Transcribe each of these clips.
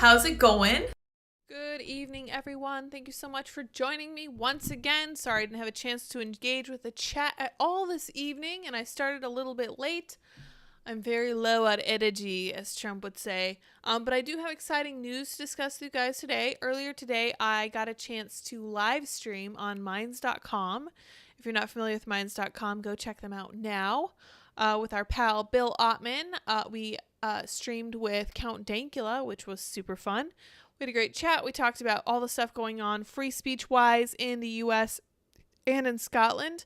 How's it going? Good evening, everyone. Thank you so much for joining me once again. Sorry I didn't have a chance to engage with the chat at all this evening, and I started a little bit late. I'm very low on energy, as Trump would say. But I do have exciting news to discuss with you guys today. Earlier today, I got a chance to live stream on Minds.com. If you're not familiar with Minds.com, go check them out now. With our pal Bill Ottman, we streamed with Count Dankula, which was super fun. We had a great chat. We talked about all the stuff going on free speech-wise in the U.S. and in Scotland.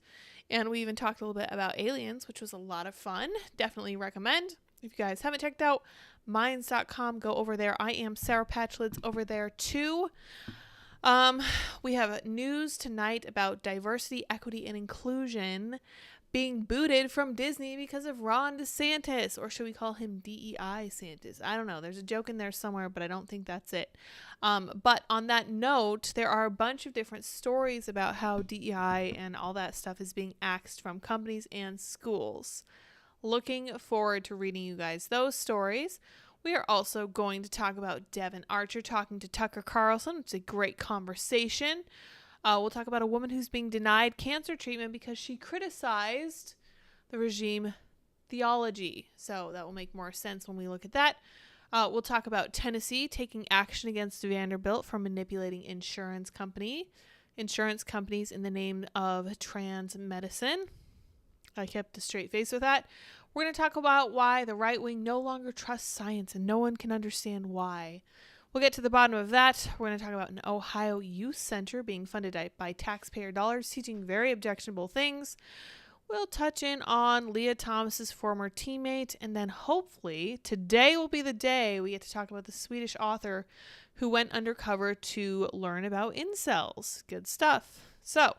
And we even talked a little bit about aliens, which was a lot of fun. Definitely recommend. If you guys haven't checked out Minds.com, go over there. I am SourPatchLyds over there too. We have news tonight about diversity, equity, and inclusion being booted from Disney because of Ron DeSantis, or should we call him DEI Santis? I don't know. There's a joke in there somewhere, but I don't think that's it. But on that note, there are a bunch of different stories about how DEI and all that stuff is being axed from companies and schools. Looking forward to reading you guys those stories. We are also going to talk about Devon Archer talking to Tucker Carlson. It's a great conversation. We'll talk about a woman who's being denied cancer treatment because she criticized the regime theology. So that will make more sense when we look at that. We'll talk about Tennessee taking action against Vanderbilt for manipulating insurance companies in the name of trans medicine. I kept a straight face with that. We're going to talk about why the right wing no longer trusts science and no one can understand why. We'll get to the bottom of that. We're going to talk about an Ohio youth center being funded by taxpayer dollars, teaching very objectionable things. We'll touch in on Leah Thomas's former teammate, and then hopefully today will be the day we get to talk about the Swedish author who went undercover to learn about incels. Good stuff. So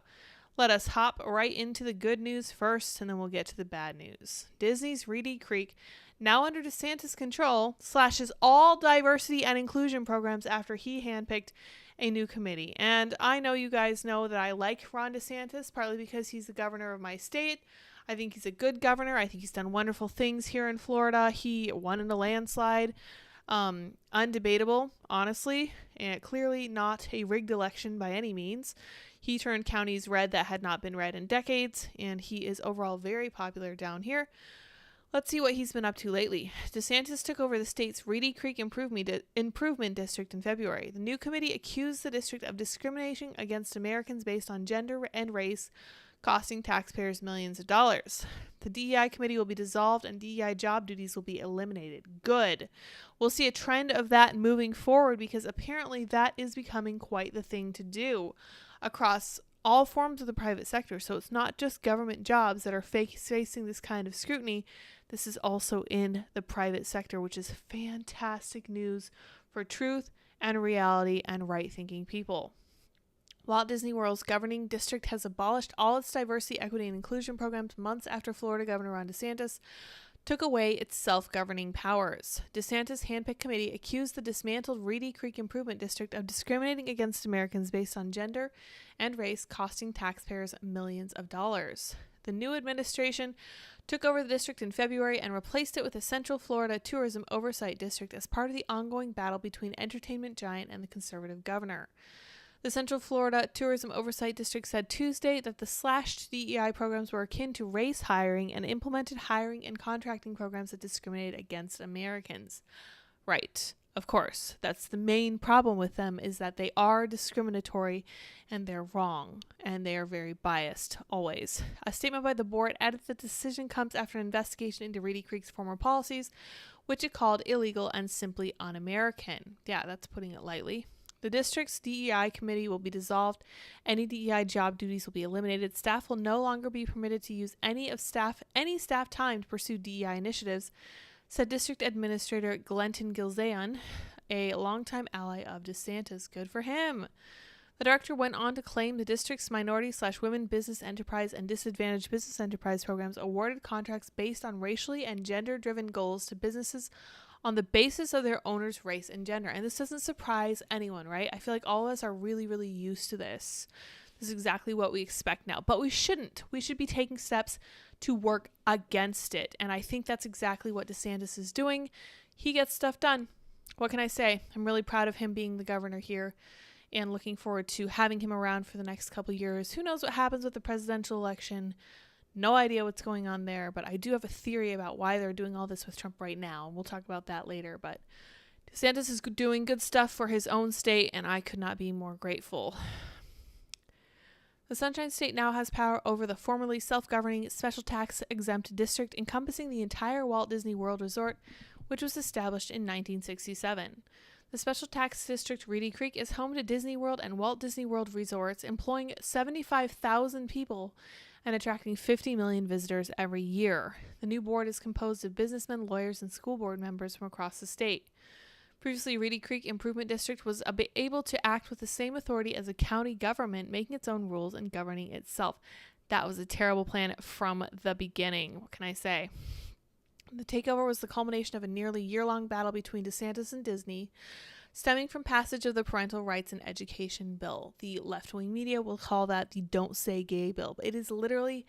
let us hop right into the good news first, and then we'll get to the bad news. Disney's Reedy Creek, now under DeSantis' control, slashes all diversity and inclusion programs after he handpicked a new committee. And I know you guys know that I like Ron DeSantis, partly because he's the governor of my state. I think he's a good governor. I think he's done wonderful things here in Florida. He won in a landslide. Undebatable, honestly, and clearly not a rigged election by any means. He turned counties red that had not been red in decades, and he is overall very popular down here. Let's see what he's been up to lately. DeSantis took over the state's Reedy Creek Improvement District in February. The new committee accused the district of discriminating against Americans based on gender and race, costing taxpayers millions of dollars. The DEI committee will be dissolved and DEI job duties will be eliminated. Good. We'll see a trend of that moving forward because apparently that is becoming quite the thing to do across all forms of the private sector. So it's not just government jobs that are facing this kind of scrutiny. This is also in the private sector, which is fantastic news for truth and reality and right-thinking people. Walt Disney World's governing district has abolished all its diversity, equity, and inclusion programs months after Florida Governor Ron DeSantis took away its self-governing powers. DeSantis' handpicked committee accused the dismantled Reedy Creek Improvement District of discriminating against Americans based on gender and race, costing taxpayers millions of dollars. The new administration took over the district in February and replaced it with a Central Florida Tourism Oversight District as part of the ongoing battle between entertainment giant and the conservative governor. The Central Florida Tourism Oversight District said Tuesday that the slashed DEI programs were akin to race hiring and implemented hiring and contracting programs that discriminated against Americans. Right. Of course. That's the main problem with them, is that they are discriminatory and they're wrong and they are very biased always. A statement by the board added that the decision comes after an investigation into Reedy Creek's former policies, which it called illegal and simply un-American. Yeah, that's putting it lightly. The district's DEI committee will be dissolved. Any DEI job duties will be eliminated. Staff will no longer be permitted to use any staff time to pursue DEI initiatives, said District Administrator Glenton Gilzayan, a longtime ally of DeSantis. Good for him. The director went on to claim the district's minority/women business enterprise and disadvantaged business enterprise programs awarded contracts based on racially and gender-driven goals to businesses on the basis of their owner's race and gender. And this doesn't surprise anyone, right? I feel like all of us are really, really used to this. This is exactly what we expect now. But we shouldn't. We should be taking steps to work against it. And I think that's exactly what DeSantis is doing. He gets stuff done. What can I say? I'm really proud of him being the governor here and looking forward to having him around for the next couple years. Who knows what happens with the presidential election? No idea what's going on there, but I do have a theory about why they're doing all this with Trump right now. We'll talk about that later, but DeSantis is doing good stuff for his own state, and I could not be more grateful. The Sunshine State now has power over the formerly self-governing special tax-exempt district encompassing the entire Walt Disney World Resort, which was established in 1967. The Special Tax District Reedy Creek is home to Disney World and Walt Disney World resorts, employing 75,000 people and attracting 50 million visitors every year. The new board is composed of businessmen, lawyers, and school board members from across the state. Previously, Reedy Creek Improvement District was able to act with the same authority as a county government, making its own rules and governing itself. That was a terrible plan from the beginning. What can I say? The takeover was the culmination of a nearly year-long battle between DeSantis and Disney, stemming from passage of the Parental Rights and Education Bill. The left-wing media will call that the Don't Say Gay Bill, but it is literally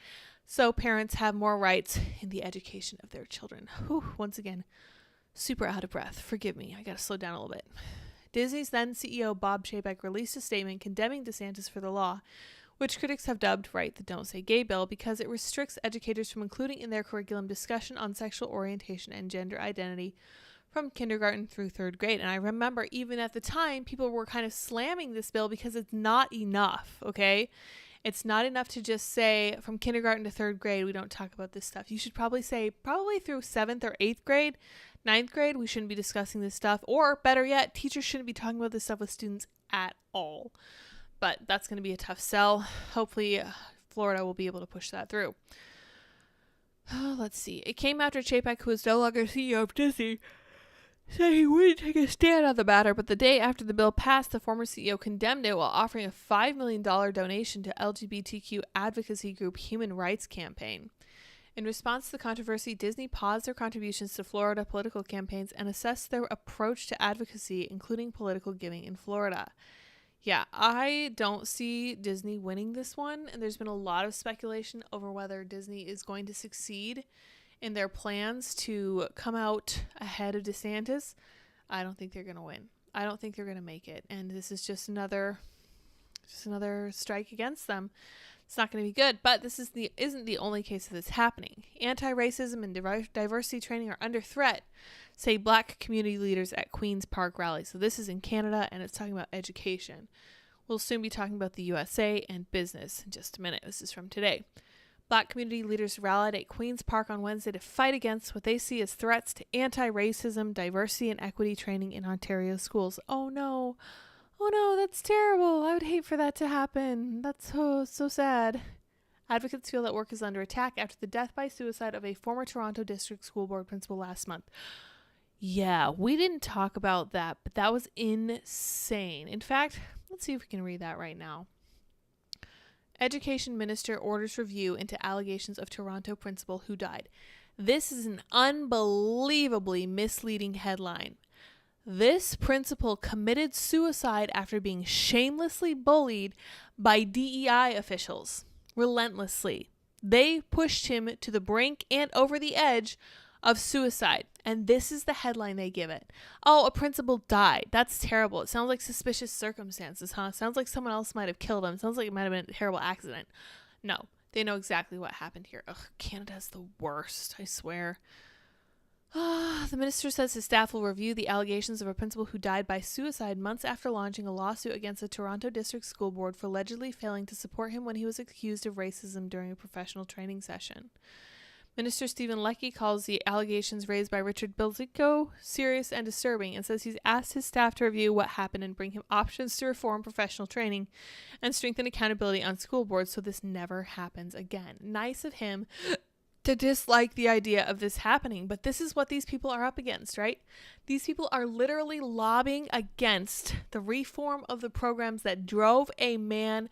so parents have more rights in the education of their children. Whew, once again, super out of breath. Forgive me, I gotta slow down a little bit. Disney's then CEO Bob Chapek released a statement condemning DeSantis for the law, which critics have dubbed, the Don't Say Gay Bill, because it restricts educators from including in their curriculum discussion on sexual orientation and gender identity from kindergarten through third grade. And I remember even at the time, people were kind of slamming this bill because it's not enough, okay? It's not enough to just say from kindergarten to third grade, we don't talk about this stuff. You should probably say probably through 7th or 8th grade, 9th grade, we shouldn't be discussing this stuff. Or better yet, teachers shouldn't be talking about this stuff with students at all. But that's going to be a tough sell. Hopefully, Florida will be able to push that through. Let's see. It came after Chapek, who is no longer CEO of Disney, said he wouldn't take a stand on the matter, but the day after the bill passed, the former CEO condemned it while offering a $5 million donation to LGBTQ advocacy group Human Rights Campaign. In response to the controversy, Disney paused their contributions to Florida political campaigns and assessed their approach to advocacy, including political giving in Florida. Yeah, I don't see Disney winning this one, and there's been a lot of speculation over whether Disney is going to succeed in their plans to come out ahead of DeSantis. I don't think they're going to win. I don't think they're going to make it, and this is just another strike against them. It's not going to be good, but this isn't the only case of this happening. Anti-racism and diversity training are under threat, say Black community leaders at Queen's Park rally. So this is in Canada, and it's talking about education. We'll soon be talking about the USA and business in just a minute. This is from today. Black community leaders rallied at Queen's Park on Wednesday to fight against what they see as threats to anti-racism, diversity, and equity training in Ontario schools. Oh no, that's terrible. would hate for that to happen. That's so sad. Advocates feel that work is under attack after the death by suicide of a former Toronto District School Board principal last month. Yeah, we didn't talk about that, but that was insane. In fact, let's see if we can read that right now. Education Minister orders review into allegations of Toronto principal who died. This is an unbelievably misleading headline. This principal committed suicide after being shamelessly bullied by DEI officials. Relentlessly. They pushed him to the brink and over the edge of suicide. And this is the headline they give it. Oh, a principal died. That's terrible. It sounds like suspicious circumstances, huh? Sounds like someone else might have killed him. Sounds like it might have been a terrible accident. No, they know exactly what happened here. Ugh, Canada's the worst, I swear. The minister says his staff will review the allegations of a principal who died by suicide months after launching a lawsuit against the Toronto District School Board for allegedly failing to support him when he was accused of racism during a professional training session. Minister Stephen Leckie calls the allegations raised by Richard Bilzico serious and disturbing and says he's asked his staff to review what happened and bring him options to reform professional training and strengthen accountability on school boards so this never happens again. Nice of him to dislike the idea of this happening, but this is what these people are up against, right? These people are literally lobbying against the reform of the programs that drove a man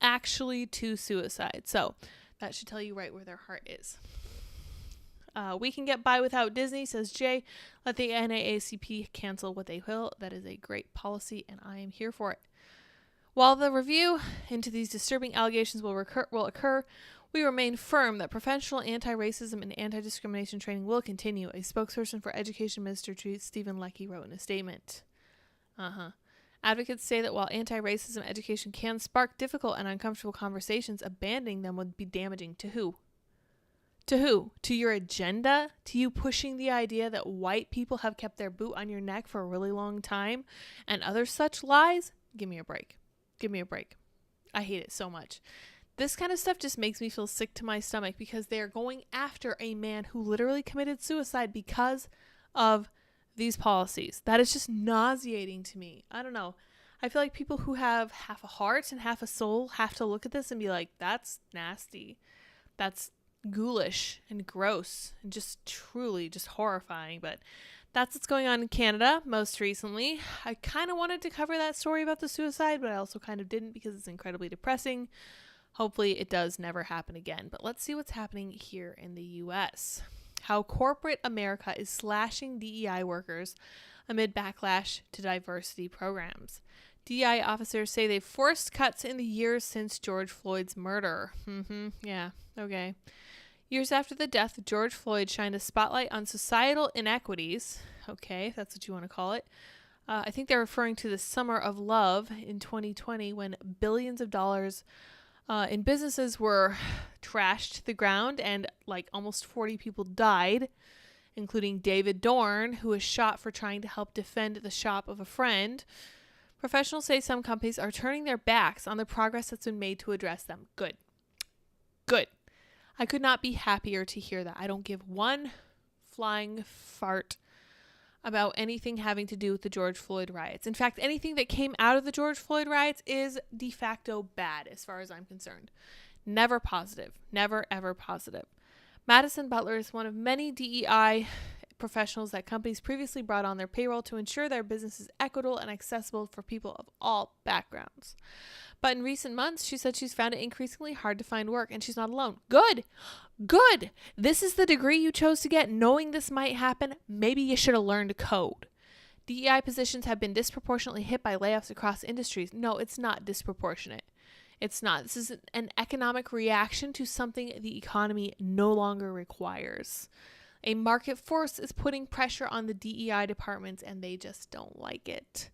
actually to suicide. So that should tell you right where their heart is. We can get by without Disney, says Jay. Let the NAACP cancel what they will. That is a great policy, and I am here for it. While the review into these disturbing allegations will occur, we remain firm that professional anti-racism and anti-discrimination training will continue, a spokesperson for Education Minister Stephen Leckie wrote in a statement. Advocates say that while anti-racism education can spark difficult and uncomfortable conversations, abandoning them would be damaging to who? To who? To your agenda? To you pushing the idea that white people have kept their boot on your neck for a really long time and other such lies? Give me a break. Give me a break. I hate it so much. This kind of stuff just makes me feel sick to my stomach because they are going after a man who literally committed suicide because of these policies. That is just nauseating to me. I don't know. I feel like people who have half a heart and half a soul have to look at this and be like, that's nasty. That's ghoulish and gross and just truly just horrifying. But that's what's going on in Canada most recently. I kind of wanted to cover that story about the suicide, but I also kind of didn't because it's incredibly depressing. Hopefully it does never happen again. But let's see what's happening here in the U.S. How corporate America is slashing DEI workers amid backlash to diversity programs. DEI officers say they've forced cuts in the years since George Floyd's murder. Yeah, okay. Years after the death of George Floyd shined a spotlight on societal inequities. Okay, if that's what you want to call it. I think they're referring to the Summer of Love in 2020 when billions of dollars in businesses were trashed to the ground and like almost 40 people died, including David Dorn, who was shot for trying to help defend the shop of a friend. Professionals say some companies are turning their backs on the progress that's been made to address them. Good. Good. I could not be happier to hear that. I don't give one flying fart about anything having to do with the George Floyd riots. In fact, anything that came out of the George Floyd riots is de facto bad as far as I'm concerned. Never positive. Never, ever positive. Madison Butler is one of many DEI professionals that companies previously brought on their payroll to ensure their business is equitable and accessible for people of all backgrounds. But in recent months, she said she's found it increasingly hard to find work, and she's not alone. Good. Good. This is the degree you chose to get. Knowing this might happen, maybe you should have learned code. DEI positions have been disproportionately hit by layoffs across industries. No, it's not disproportionate. It's not. This is an economic reaction to something the economy no longer requires. A market force is putting pressure on the DEI departments, and they just don't like it.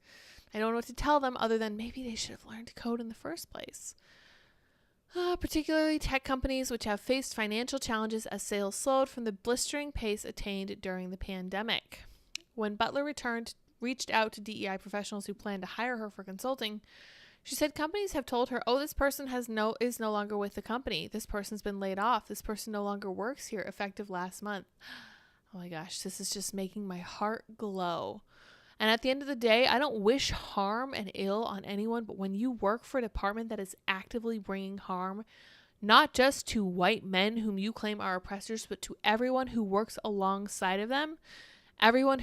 I don't know what to tell them other than maybe they should have learned to code in the first place. Particularly tech companies, which have faced financial challenges as sales slowed from the blistering pace attained during the pandemic. When Butler reached out to DEI professionals who plan to hire her for consulting, she said companies have told her, oh, this person is no longer with the company. This person's been laid off. This person no longer works here, effective last month. Oh my gosh, this is just making my heart glow. And at the end of the day, I don't wish harm and ill on anyone, but when you work for a department that is actively bringing harm, not just to white men whom you claim are oppressors, but to everyone who works alongside of them, everyone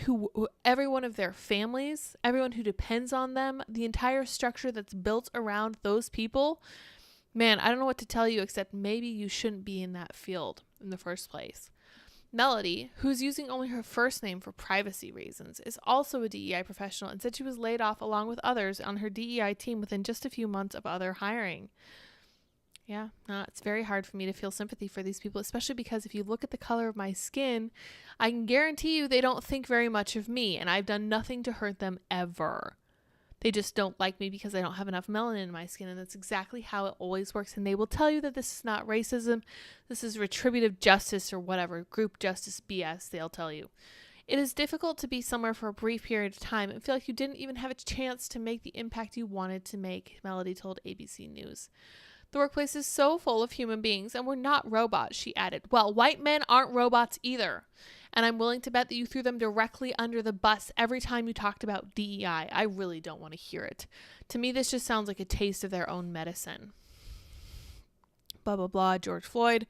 of their families, everyone who depends on them, the entire structure that's built around those people, man, I don't know what to tell you except maybe you shouldn't be in that field in the first place. Melody, who's using only her first name for privacy reasons, is also a DEI professional and said she was laid off along with others on her DEI team within just a few months of other hiring. Yeah, it's very hard for me to feel sympathy for these people, especially because if you look at the color of my skin, I can guarantee you they don't think very much of me, and I've done nothing to hurt them ever. They just don't like me because I don't have enough melanin in my skin, and that's exactly how it always works. And they will tell you that this is not racism, this is retributive justice or whatever, group justice BS they'll tell you. It is difficult to be somewhere for a brief period of time and feel like you didn't even have a chance to make the impact you wanted to make, Melody told ABC News. The workplace is so full of human beings, and we're not robots, she added. Well, white men aren't robots either. And I'm willing to bet that you threw them directly under the bus every time you talked about DEI. I really don't want to hear it. To me, this just sounds like a taste of their own medicine. Blah, blah, blah, George Floyd.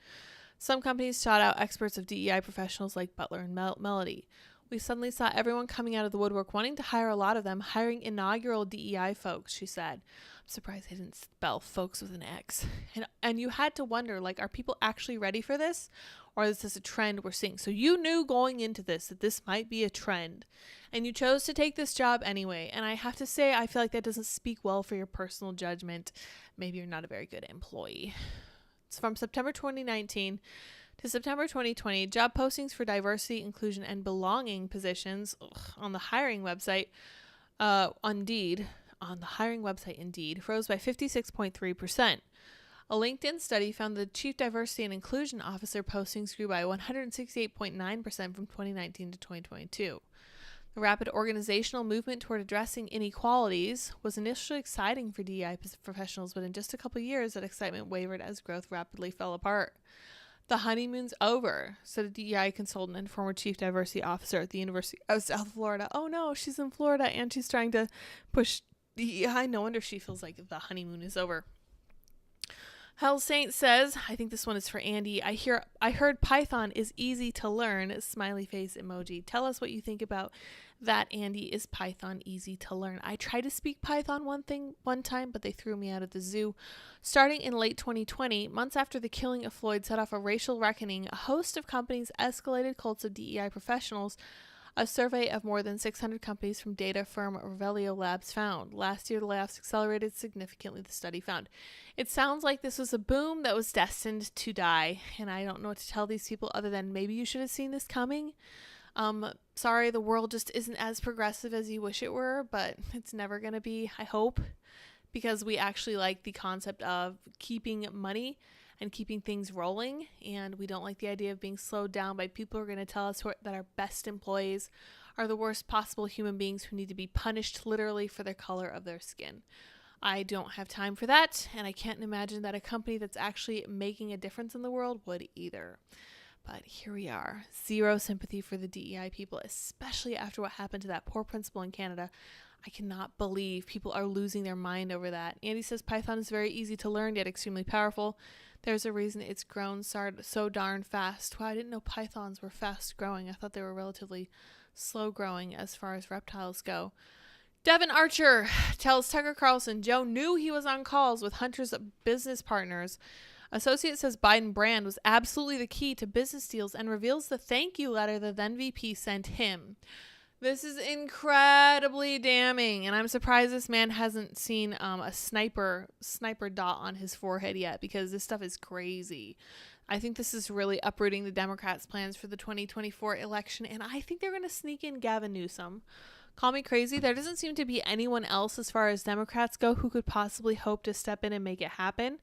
Some companies sought out experts of DEI professionals like Butler and Melody. We suddenly saw everyone coming out of the woodwork wanting to hire a lot of them, hiring inaugural DEI folks, she said. I'm surprised they didn't spell folks with an X. And you had to wonder, like, are people actually ready for this? Or is this a trend we're seeing? So you knew going into this that this might be a trend. And you chose to take this job anyway. And I have to say, I feel like that doesn't speak well for your personal judgment. Maybe you're not a very good employee. It's from September 2019 to September 2020. Job postings for diversity, inclusion, and belonging positions on the hiring website, Indeed, rose by 56.3%. A LinkedIn study found the Chief Diversity and Inclusion Officer postings grew by 168.9% from 2019 to 2022. The rapid organizational movement toward addressing inequalities was initially exciting for DEI professionals, but in just a couple of years, that excitement wavered as growth rapidly fell apart. The honeymoon's over, said a DEI consultant and former chief diversity officer at the University of South Florida. Oh no, she's in Florida and she's trying to push DEI. No wonder she feels like the honeymoon is over. Hell Saint says, I think this one is for Andy. I heard Python is easy to learn. Smiley face emoji. Tell us what you think about that, Andy. Is Python easy to learn? I tried to speak Python one time, but they threw me out of the zoo. Starting in late 2020, months after the killing of Floyd set off a racial reckoning, a host of companies escalated cults of DEI professionals. A survey of more than 600 companies from data firm Revelio Labs found. Last year, the layoffs accelerated significantly, the study found. It sounds like this was a boom that was destined to die, and I don't know what to tell these people other than maybe you should have seen this coming. Sorry, the world just isn't as progressive as you wish it were, but it's never going to be, I hope, because we actually like the concept of keeping money and keeping things rolling, and we don't like the idea of being slowed down by people who are going to tell us that our best employees are the worst possible human beings who need to be punished literally for the color of their skin. I don't have time for that, and I can't imagine that a company that's actually making a difference in the world would either. But here we are. Zero sympathy for the DEI people, especially after what happened to that poor principal in Canada. I cannot believe people are losing their mind over that. Andy says Python is very easy to learn, yet extremely powerful. There's a reason it's grown so darn fast. Wow, I didn't know pythons were fast growing. I thought they were relatively slow growing as far as reptiles go. Devon Archer tells Tucker Carlson Joe knew he was on calls with Hunter's business partners. Associate says Biden brand was absolutely the key to business deals and reveals the thank you letter the then VP sent him. This is incredibly damning, and I'm surprised this man hasn't seen a sniper dot on his forehead yet, because this stuff is crazy. I think this is really uprooting the Democrats' plans for the 2024 election, and I think they're going to sneak in Gavin Newsom. Call me crazy. There doesn't seem to be anyone else as far as Democrats go who could possibly hope to step in and make it happen.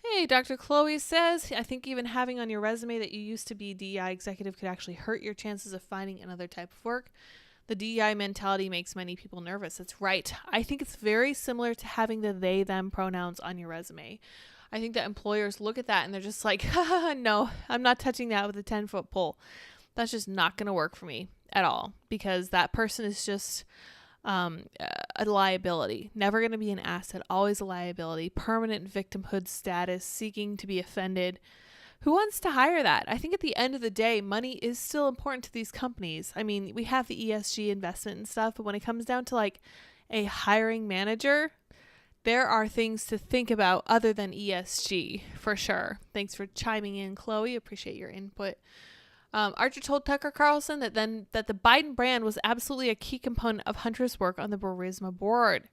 Hey, Dr. Chloe says, I think even having on your resume that you used to be a DEI executive could actually hurt your chances of finding another type of work. The DEI mentality makes many people nervous. That's right. I think it's very similar to having the they, them pronouns on your resume. I think that employers look at that and they're just like, no, I'm not touching that with a 10-foot pole. That's just not going to work for me. at all, because that person is just a liability, never going to be an asset, always a liability, permanent victimhood status, seeking to be offended. Who wants to hire that? I think at the end of the day, money is still important to these companies. I mean, we have the ESG investment and stuff, but when it comes down to like a hiring manager, there are things to think about other than ESG for sure. Thanks for chiming in, Chloe. Appreciate your input. Archer told Tucker Carlson that the Biden brand was absolutely a key component of Hunter's work on the Burisma board.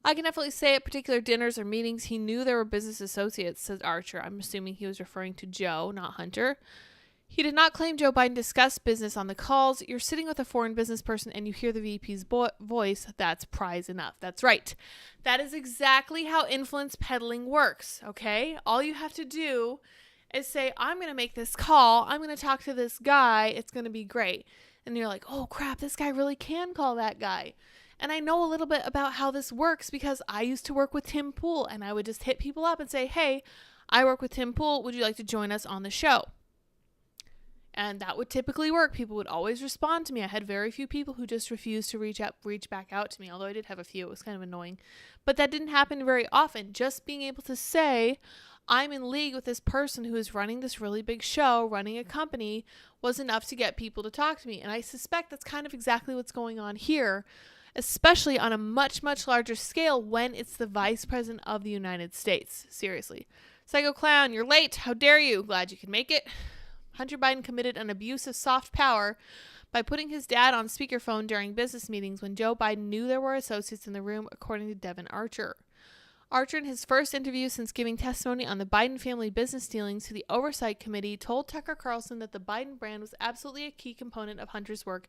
I can definitely say at particular dinners or meetings, he knew there were business associates, says Archer. I'm assuming he was referring to Joe, not Hunter. He did not claim Joe Biden discussed business on the calls. You're sitting with a foreign business person and you hear the VP's voice. That's prize enough. That's right. That is exactly how influence peddling works, okay? All you have to do is say, I'm going to make this call. I'm going to talk to this guy. It's going to be great. And you're like, oh, crap, this guy really can call that guy. And I know a little bit about how this works because I used to work with Tim Pool, and I would just hit people up and say, hey, I work with Tim Pool. Would you like to join us on the show? And that would typically work. People would always respond to me. I had very few people who just refused to reach back out to me, although I did have a few. It was kind of annoying. But that didn't happen very often. Just being able to say, I'm in league with this person who is running this really big show, running a company, was enough to get people to talk to me. And I suspect that's kind of exactly what's going on here, especially on a much, much larger scale when it's the Vice President of the United States. Seriously. Psycho Clown, you're late. How dare you? Glad you can make it. Hunter Biden committed an abuse of soft power by putting his dad on speakerphone during business meetings when Joe Biden knew there were associates in the room, according to Devon Archer. Archer, in his first interview since giving testimony on the Biden family business dealings to the Oversight Committee, told Tucker Carlson that the Biden brand was absolutely a key component of Hunter's work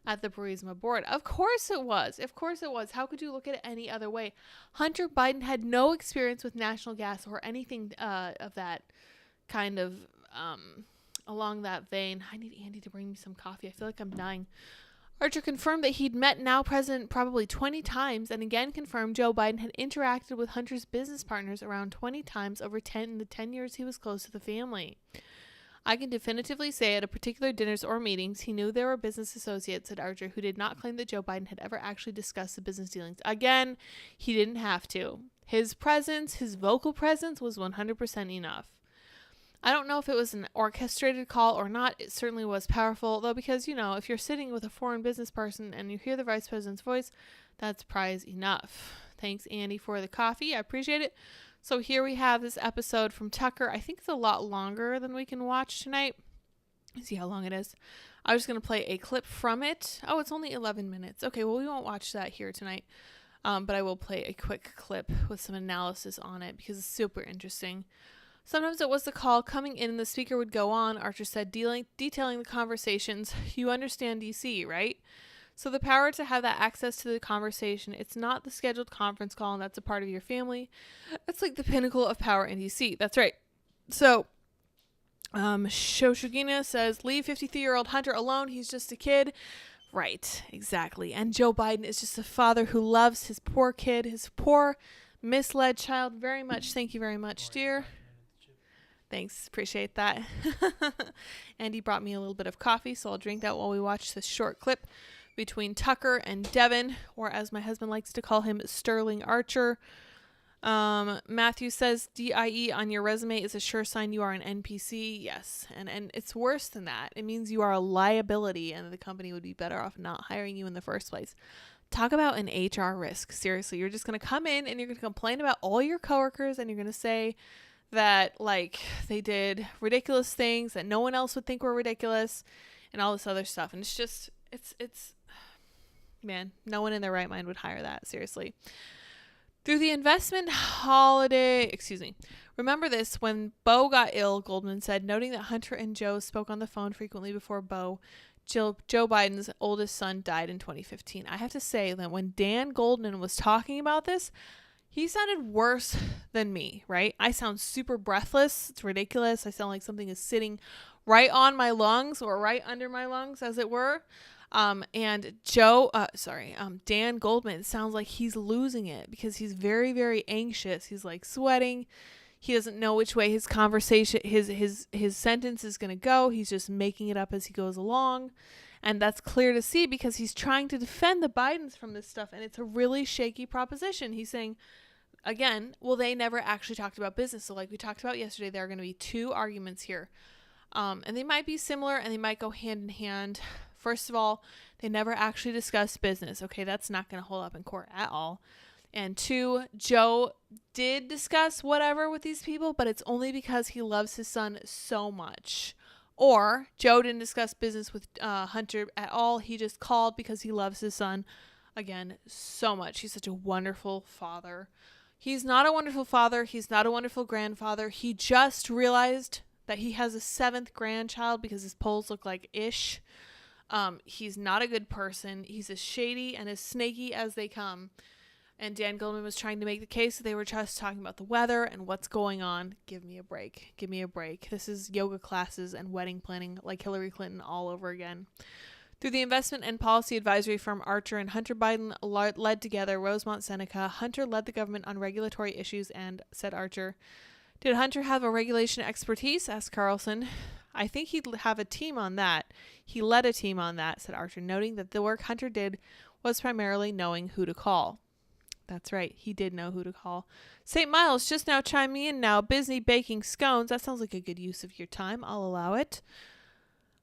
at the Burisma board. Of course it was. Of course it was. How could you look at it any other way? Hunter Biden had no experience with natural gas or anything of that kind of along that vein. I need Andy to bring me some coffee. I feel like I'm dying. Archer confirmed that he'd met now President probably 20 times and again confirmed Joe Biden had interacted with Hunter's business partners around 20 times over the 10 years he was close to the family. I can definitively say at a particular dinners or meetings, he knew there were business associates, said Archer, who did not claim that Joe Biden had ever actually discussed the business dealings. Again, he didn't have to. His presence, his vocal presence was 100% enough. I don't know if it was an orchestrated call or not. It certainly was powerful, though, because, you know, if you're sitting with a foreign business person and you hear the vice president's voice, that's prize enough. Thanks, Andy, for the coffee. I appreciate it. So here we have this episode from Tucker. I think it's a lot longer than we can watch tonight. Let's see how long it is. I was going to play a clip from it. Oh, it's only 11 minutes. Okay, well, we won't watch that here tonight. But I will play a quick clip with some analysis on it because it's super interesting. Sometimes it was the call coming in and the speaker would go on, Archer said, detailing the conversations. You understand DC, right? So the power to have that access to the conversation, it's not the scheduled conference call and that's a part of your family. It's like the pinnacle of power in DC. That's right. So Shoshugina says, leave 53-year-old Hunter alone. He's just a kid. Right, exactly. And Joe Biden is just a father who loves his poor kid, his poor misled child very much. Thank you very much, dear. Thanks. Appreciate that. Andy brought me a little bit of coffee, so I'll drink that while we watch this short clip between Tucker and Devon, or as my husband likes to call him, Sterling Archer. Matthew says, DIE on your resume is a sure sign you are an NPC. Yes. And it's worse than that. It means you are a liability and the company would be better off not hiring you in the first place. Talk about an HR risk. Seriously, you're just going to come in and you're going to complain about all your coworkers and you're going to say that like they did ridiculous things that no one else would think were ridiculous and all this other stuff. And it's just, it's man, no one in their right mind would hire that. Seriously. Through the investment remember this, when Bo got ill, Goldman said, noting that Hunter and Joe spoke on the phone frequently before Bo, Joe Biden's oldest son, died in 2015. I have to say that when Dan Goldman was talking about this, he sounded worse than me, right? I sound super breathless. It's ridiculous. I sound like something is sitting right on my lungs or right under my lungs, as it were. And Dan Goldman sounds like he's losing it because he's very, very anxious. He's like sweating. He doesn't know which way his conversation, his sentence is going to go. He's just making it up as he goes along. And that's clear to see because he's trying to defend the Bidens from this stuff. And it's a really shaky proposition. He's saying, again, well, they never actually talked about business. So like we talked about yesterday, there are going to be two arguments here. And they might be similar and they might go hand in hand. First of all, they never actually discussed business. Okay, that's not going to hold up in court at all. And two, Joe did discuss whatever with these people, but it's only because he loves his son so much. Or Joe didn't discuss business with Hunter at all. He just called because he loves his son, again, so much. He's such a wonderful father. He's not a wonderful father. He's not a wonderful grandfather. He just realized that he has a 7th grandchild because his polls look like ish. He's not a good person. He's as shady and as snaky as they come. And Dan Goldman was trying to make the case that they were just talking about the weather and what's going on. Give me a break. Give me a break. This is yoga classes and wedding planning like Hillary Clinton all over again. Through the investment and policy advisory firm Archer and Hunter Biden led together Rosemont Seneca, Hunter led the government on regulatory issues and, said Archer, did Hunter have a regulation expertise? Asked Carlson. I think he'd have a team on that. He led a team on that, said Archer, noting that the work Hunter did was primarily knowing who to call. That's right. He did know who to call. St. Miles just now chiming in now. Busy baking scones. That sounds like a good use of your time. I'll allow it.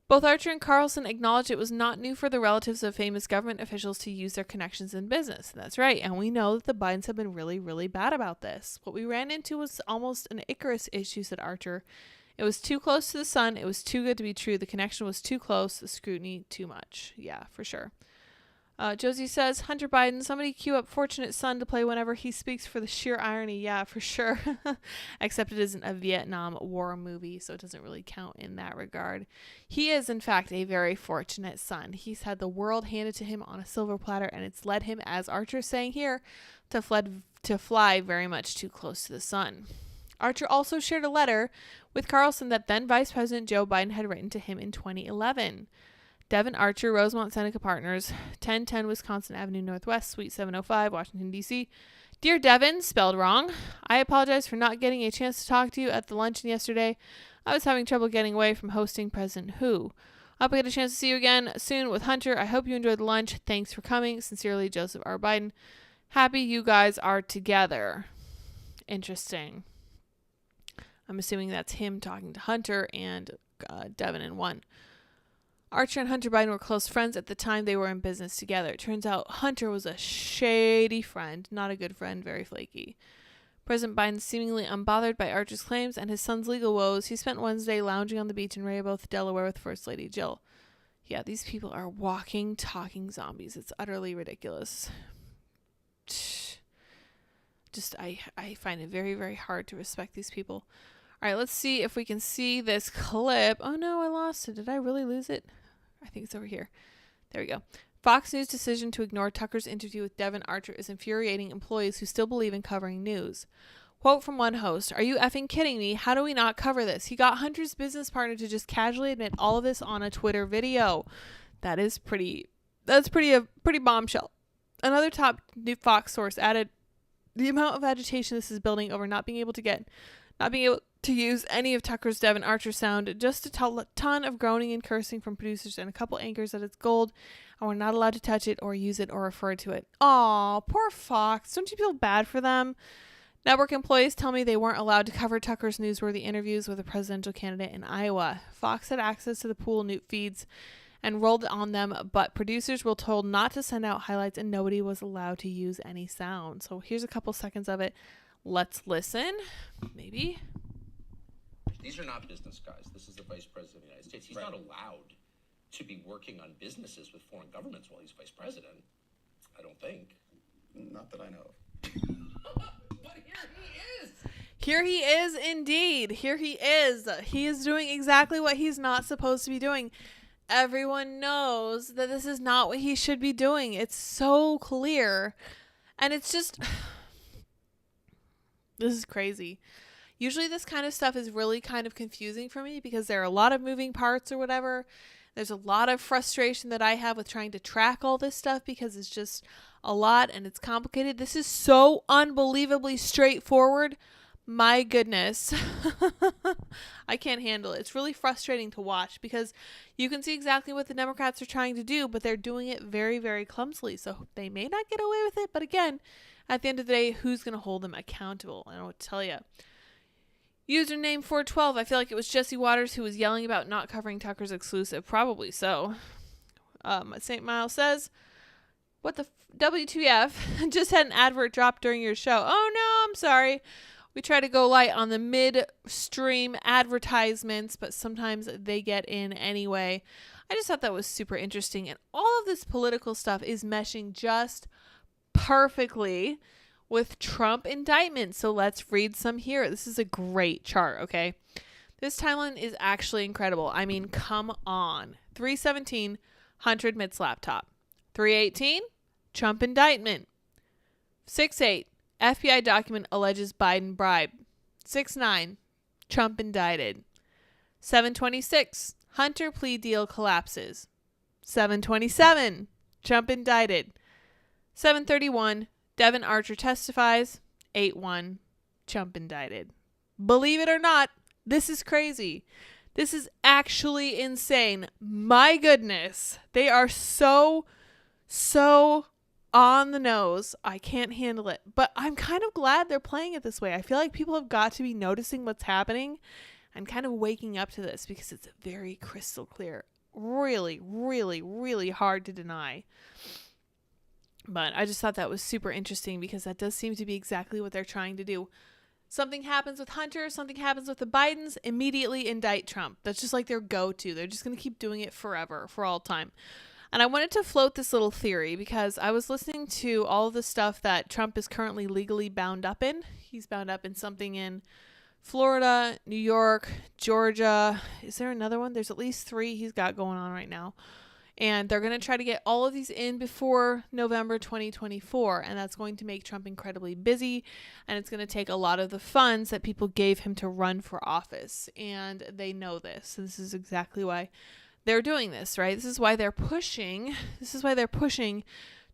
Both Archer and Carlson acknowledged it was not new for the relatives of famous government officials to use their connections in business. That's right. And we know that the Bidens have been really, really bad about this. What we ran into was almost an Icarus issue, said Archer. It was too close to the sun. It was too good to be true. The connection was too close. The scrutiny too much. Yeah, for sure. Josie says, Hunter Biden, somebody cue up Fortunate Son to play whenever he speaks for the sheer irony. Yeah, for sure. Except it isn't a Vietnam War movie, so it doesn't really count in that regard. He is, in fact, a very fortunate son. He's had the world handed to him on a silver platter, and it's led him, as Archer is saying here, to fly very much too close to the sun. Archer also shared a letter with Carlson that then Vice President Joe Biden had written to him in 2011. Devon Archer, Rosemont Seneca Partners, 1010 Wisconsin Avenue Northwest, Suite 705, Washington, D.C. Dear Devon, spelled wrong. I apologize for not getting a chance to talk to you at the luncheon yesterday. I was having trouble getting away from hosting President Hu. I hope I get a chance to see you again soon with Hunter. I hope you enjoyed the lunch. Thanks for coming. Sincerely, Joseph R. Biden. Happy you guys are together. Interesting. I'm assuming that's him talking to Hunter and Devon in one. Archer and Hunter Biden were close friends at the time they were in business together. It turns out Hunter was a shady friend, not a good friend, very flaky. President Biden, seemingly unbothered by Archer's claims and his son's legal woes, he spent Wednesday lounging on the beach in Rehoboth, Delaware with First Lady Jill. Yeah, these people are walking, talking zombies. It's utterly ridiculous. Just, I find it very, very hard to respect these people. All right, let's see if we can see this clip. Oh, no, I lost it. Did I really lose it? I think it's over here. There we go. Fox News' decision to ignore Tucker's interview with Devon Archer is infuriating employees who still believe in covering news. Quote from one host, "Are you effing kidding me? How do we not cover this?" He got Hunter's business partner to just casually admit all of this on a Twitter video. That's pretty bombshell. Another top Fox source added, the amount of agitation this is building over not being able to use any of Tucker's Devon Archer sound, just a ton of groaning and cursing from producers and a couple anchors that it's gold, and we're not allowed to touch it or use it or refer to it. Aw, poor Fox. Don't you feel bad for them? Network employees tell me they weren't allowed to cover Tucker's newsworthy interviews with a presidential candidate in Iowa. Fox had access to the pool feeds and rolled on them, but producers were told not to send out highlights and nobody was allowed to use any sound. So here's a couple seconds of it. Let's listen. Maybe. These are not business guys. This is the Vice President of the United States. He's not allowed to be working on businesses with foreign governments while he's Vice President. I don't think. Not that I know of. But here he is. Here he is indeed. Here he is. He is doing exactly what he's not supposed to be doing. Everyone knows that this is not what he should be doing. It's so clear. And it's just... This is crazy. Usually this kind of stuff is really kind of confusing for me because there are a lot of moving parts or whatever. There's a lot of frustration that I have with trying to track all this stuff because it's just a lot and it's complicated. This is so unbelievably straightforward, My goodness. I can't handle it. It's really frustrating to watch because you can see exactly what the Democrats are trying to do, but they're doing it very, very clumsily. So they may not get away with it. But again, at the end of the day, who's going to hold them accountable? I don't know what to tell you. Username 412. I feel like it was Jesse Waters who was yelling about not covering Tucker's exclusive. Probably so. St. Miles says, what the WTF? Just had an advert drop during your show. Oh no, I'm sorry. We try to go light on the mid-stream advertisements, but sometimes they get in anyway. I just thought that was super interesting. And all of this political stuff is meshing just perfectly with Trump indictment. So let's read some here. This is a great chart, okay? This timeline is actually incredible. I mean, come on. 317, Hunter admits laptop. 318, Trump indictment. 6-8. FBI document alleges Biden bribe. 6-9. Trump indicted. 7-26. Hunter plea deal collapses. 7-27. Trump indicted. 7-31. Devon Archer testifies. 8-1. Trump indicted. Believe it or not, this is crazy. This is actually insane. My goodness. They are so on the nose. I can't handle it. But I'm kind of glad they're playing it this way. I feel like people have got to be noticing what's happening and kind of waking up to this because it's very crystal clear. Really, really, really hard to deny. But I just thought that was super interesting because that does seem to be exactly what they're trying to do. Something happens with Hunter, something happens with the Bidens, immediately indict Trump. That's just like their go-to. They're just going to keep doing it forever, for all time. And I wanted to float this little theory because I was listening to all of the stuff that Trump is currently legally bound up in. He's bound up in something in Florida, New York, Georgia. Is there another one? There's at least 3 he's got going on right now. And they're going to try to get all of these in before November 2024. And that's going to make Trump incredibly busy. And it's going to take a lot of the funds that people gave him to run for office. And they know this. This is exactly why they're doing this, right? This is why they're pushing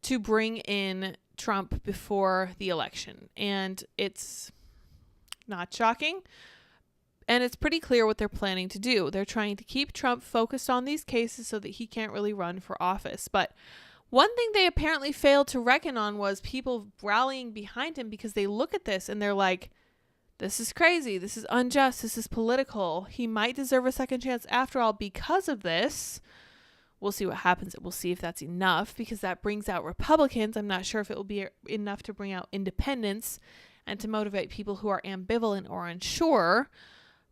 to bring in Trump before the election. And it's not shocking. And it's pretty clear what they're planning to do. They're trying to keep Trump focused on these cases so that he can't really run for office. But one thing they apparently failed to reckon on was people rallying behind him because they look at this and they're like, this is crazy. This is unjust. This is political. He might deserve a second chance after all because of this. We'll see what happens. We'll see if that's enough because that brings out Republicans. I'm not sure if it will be enough to bring out independents and to motivate people who are ambivalent or unsure.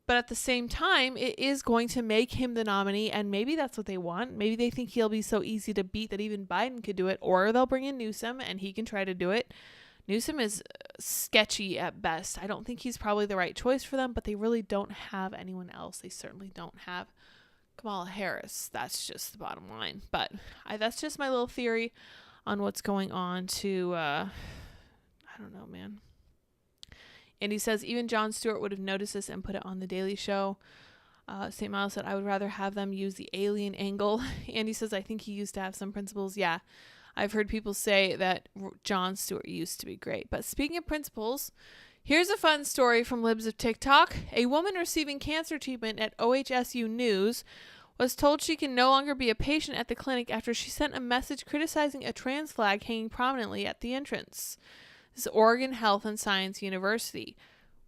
But at the same time, it is going to make him the nominee, and maybe that's what they want. Maybe they think he'll be so easy to beat that even Biden could do it, or they'll bring in Newsom and he can try to do it. Newsom is sketchy at best. I don't think he's probably the right choice for them, but they really don't have anyone else. They certainly don't have Kamala Harris. That's just the bottom line. But that's just my little theory on what's going on to, I don't know, man. And he says, even Jon Stewart would have noticed this and put it on The Daily Show. St. Miles said, I would rather have them use the alien angle. Andy says, I think he used to have some principles. Yeah, I've heard people say that Jon Stewart used to be great. But speaking of principles, here's a fun story from Libs of TikTok. A woman receiving cancer treatment at OHSU News was told she can no longer be a patient at the clinic after she sent a message criticizing a trans flag hanging prominently at the entrance. This is Oregon Health and Science University,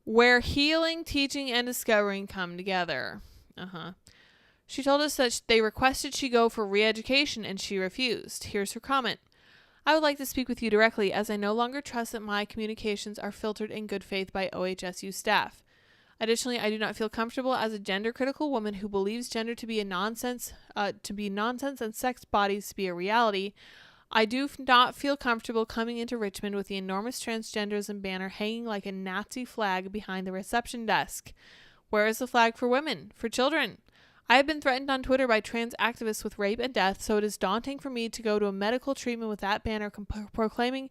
where healing, teaching, and discovering come together. She told us that they requested she go for re-education and she refused. Here's her comment. I would like to speak with you directly as I no longer trust that my communications are filtered in good faith by OHSU staff. Additionally, I do not feel comfortable as a gender-critical woman who believes gender to be nonsense and sex bodies to be a reality. I do not feel comfortable coming into Richmond with the enormous transgenderism banner hanging like a Nazi flag behind the reception desk. Where is the flag for women, for children? I have been threatened on Twitter by trans activists with rape and death, so it is daunting for me to go to a medical treatment with that banner proclaiming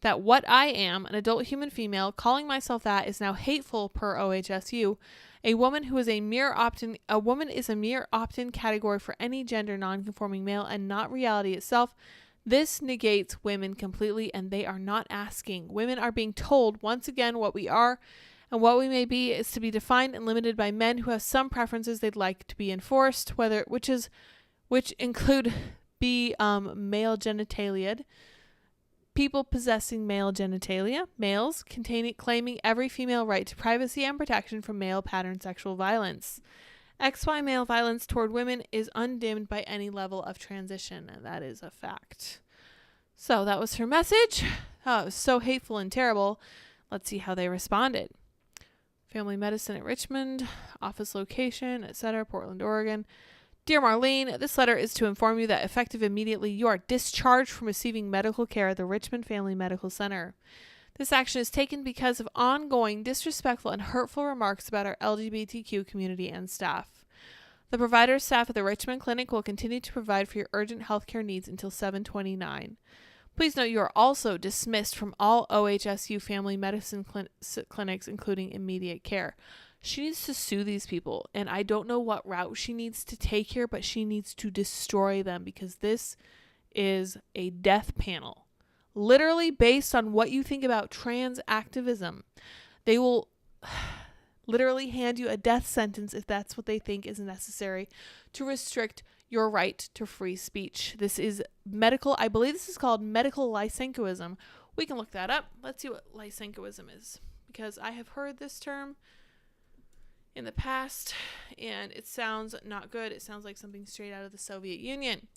that what I am, an adult human female, calling myself that is now hateful per OHSU. A woman is a mere opt-in category for any gender non-conforming male and not reality itself. This negates women completely, and they are not asking. Women are being told once again what we are and what we may be is to be defined and limited by men who have some preferences they'd like to be enforced, which include male genitalia, people possessing male genitalia, males claiming every female right to privacy and protection from male pattern sexual violence. XY male violence toward women is undimmed by any level of transition, and that is a fact. So that was her message. Oh, it was so hateful and terrible. Let's see how they responded. Family medicine at Richmond, office location, etc., Portland, Oregon. Dear Marlene, this letter is to inform you that effective immediately, you are discharged from receiving medical care at the Richmond Family Medical Center. This action is taken because of ongoing disrespectful and hurtful remarks about our LGBTQ community and staff. The provider staff at the Richmond Clinic will continue to provide for your urgent healthcare needs until 7/29. Please note you are also dismissed from all OHSU family medicine clinics, including immediate care. She needs to sue these people, and I don't know what route she needs to take here, but she needs to destroy them because this is a death panel. Literally based on what you think about trans activism. They will literally hand you a death sentence if that's what they think is necessary to restrict your right to free speech. This is medical, I believe this is called medical Lysenkoism. We can look that up. Let's see what Lysenkoism is, because I have heard this term in the past, and it sounds not good. It sounds like something straight out of the Soviet Union.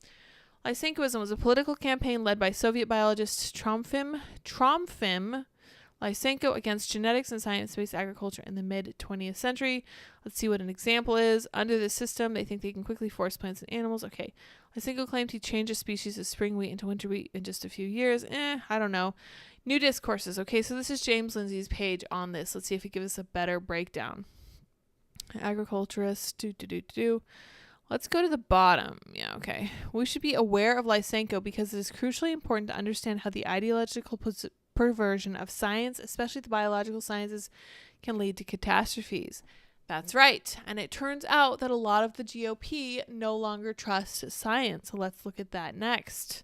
Lysenkoism was a political campaign led by Soviet biologist Trofim Lysenko against genetics and science-based agriculture in the mid-20th century. Let's see what an example is. Under this system, they think they can quickly force plants and animals. Okay. Lysenko claimed he changed a species of spring wheat into winter wheat in just a few years. I don't know. New discourses. Okay, so this is James Lindsay's page on this. Let's see if it gives us a better breakdown. Agriculturist, Let's go to the bottom. Yeah, okay. We should be aware of Lysenko because it is crucially important to understand how the ideological perversion of science, especially the biological sciences, can lead to catastrophes. That's right. And it turns out that a lot of the GOP no longer trust science. So let's look at that next.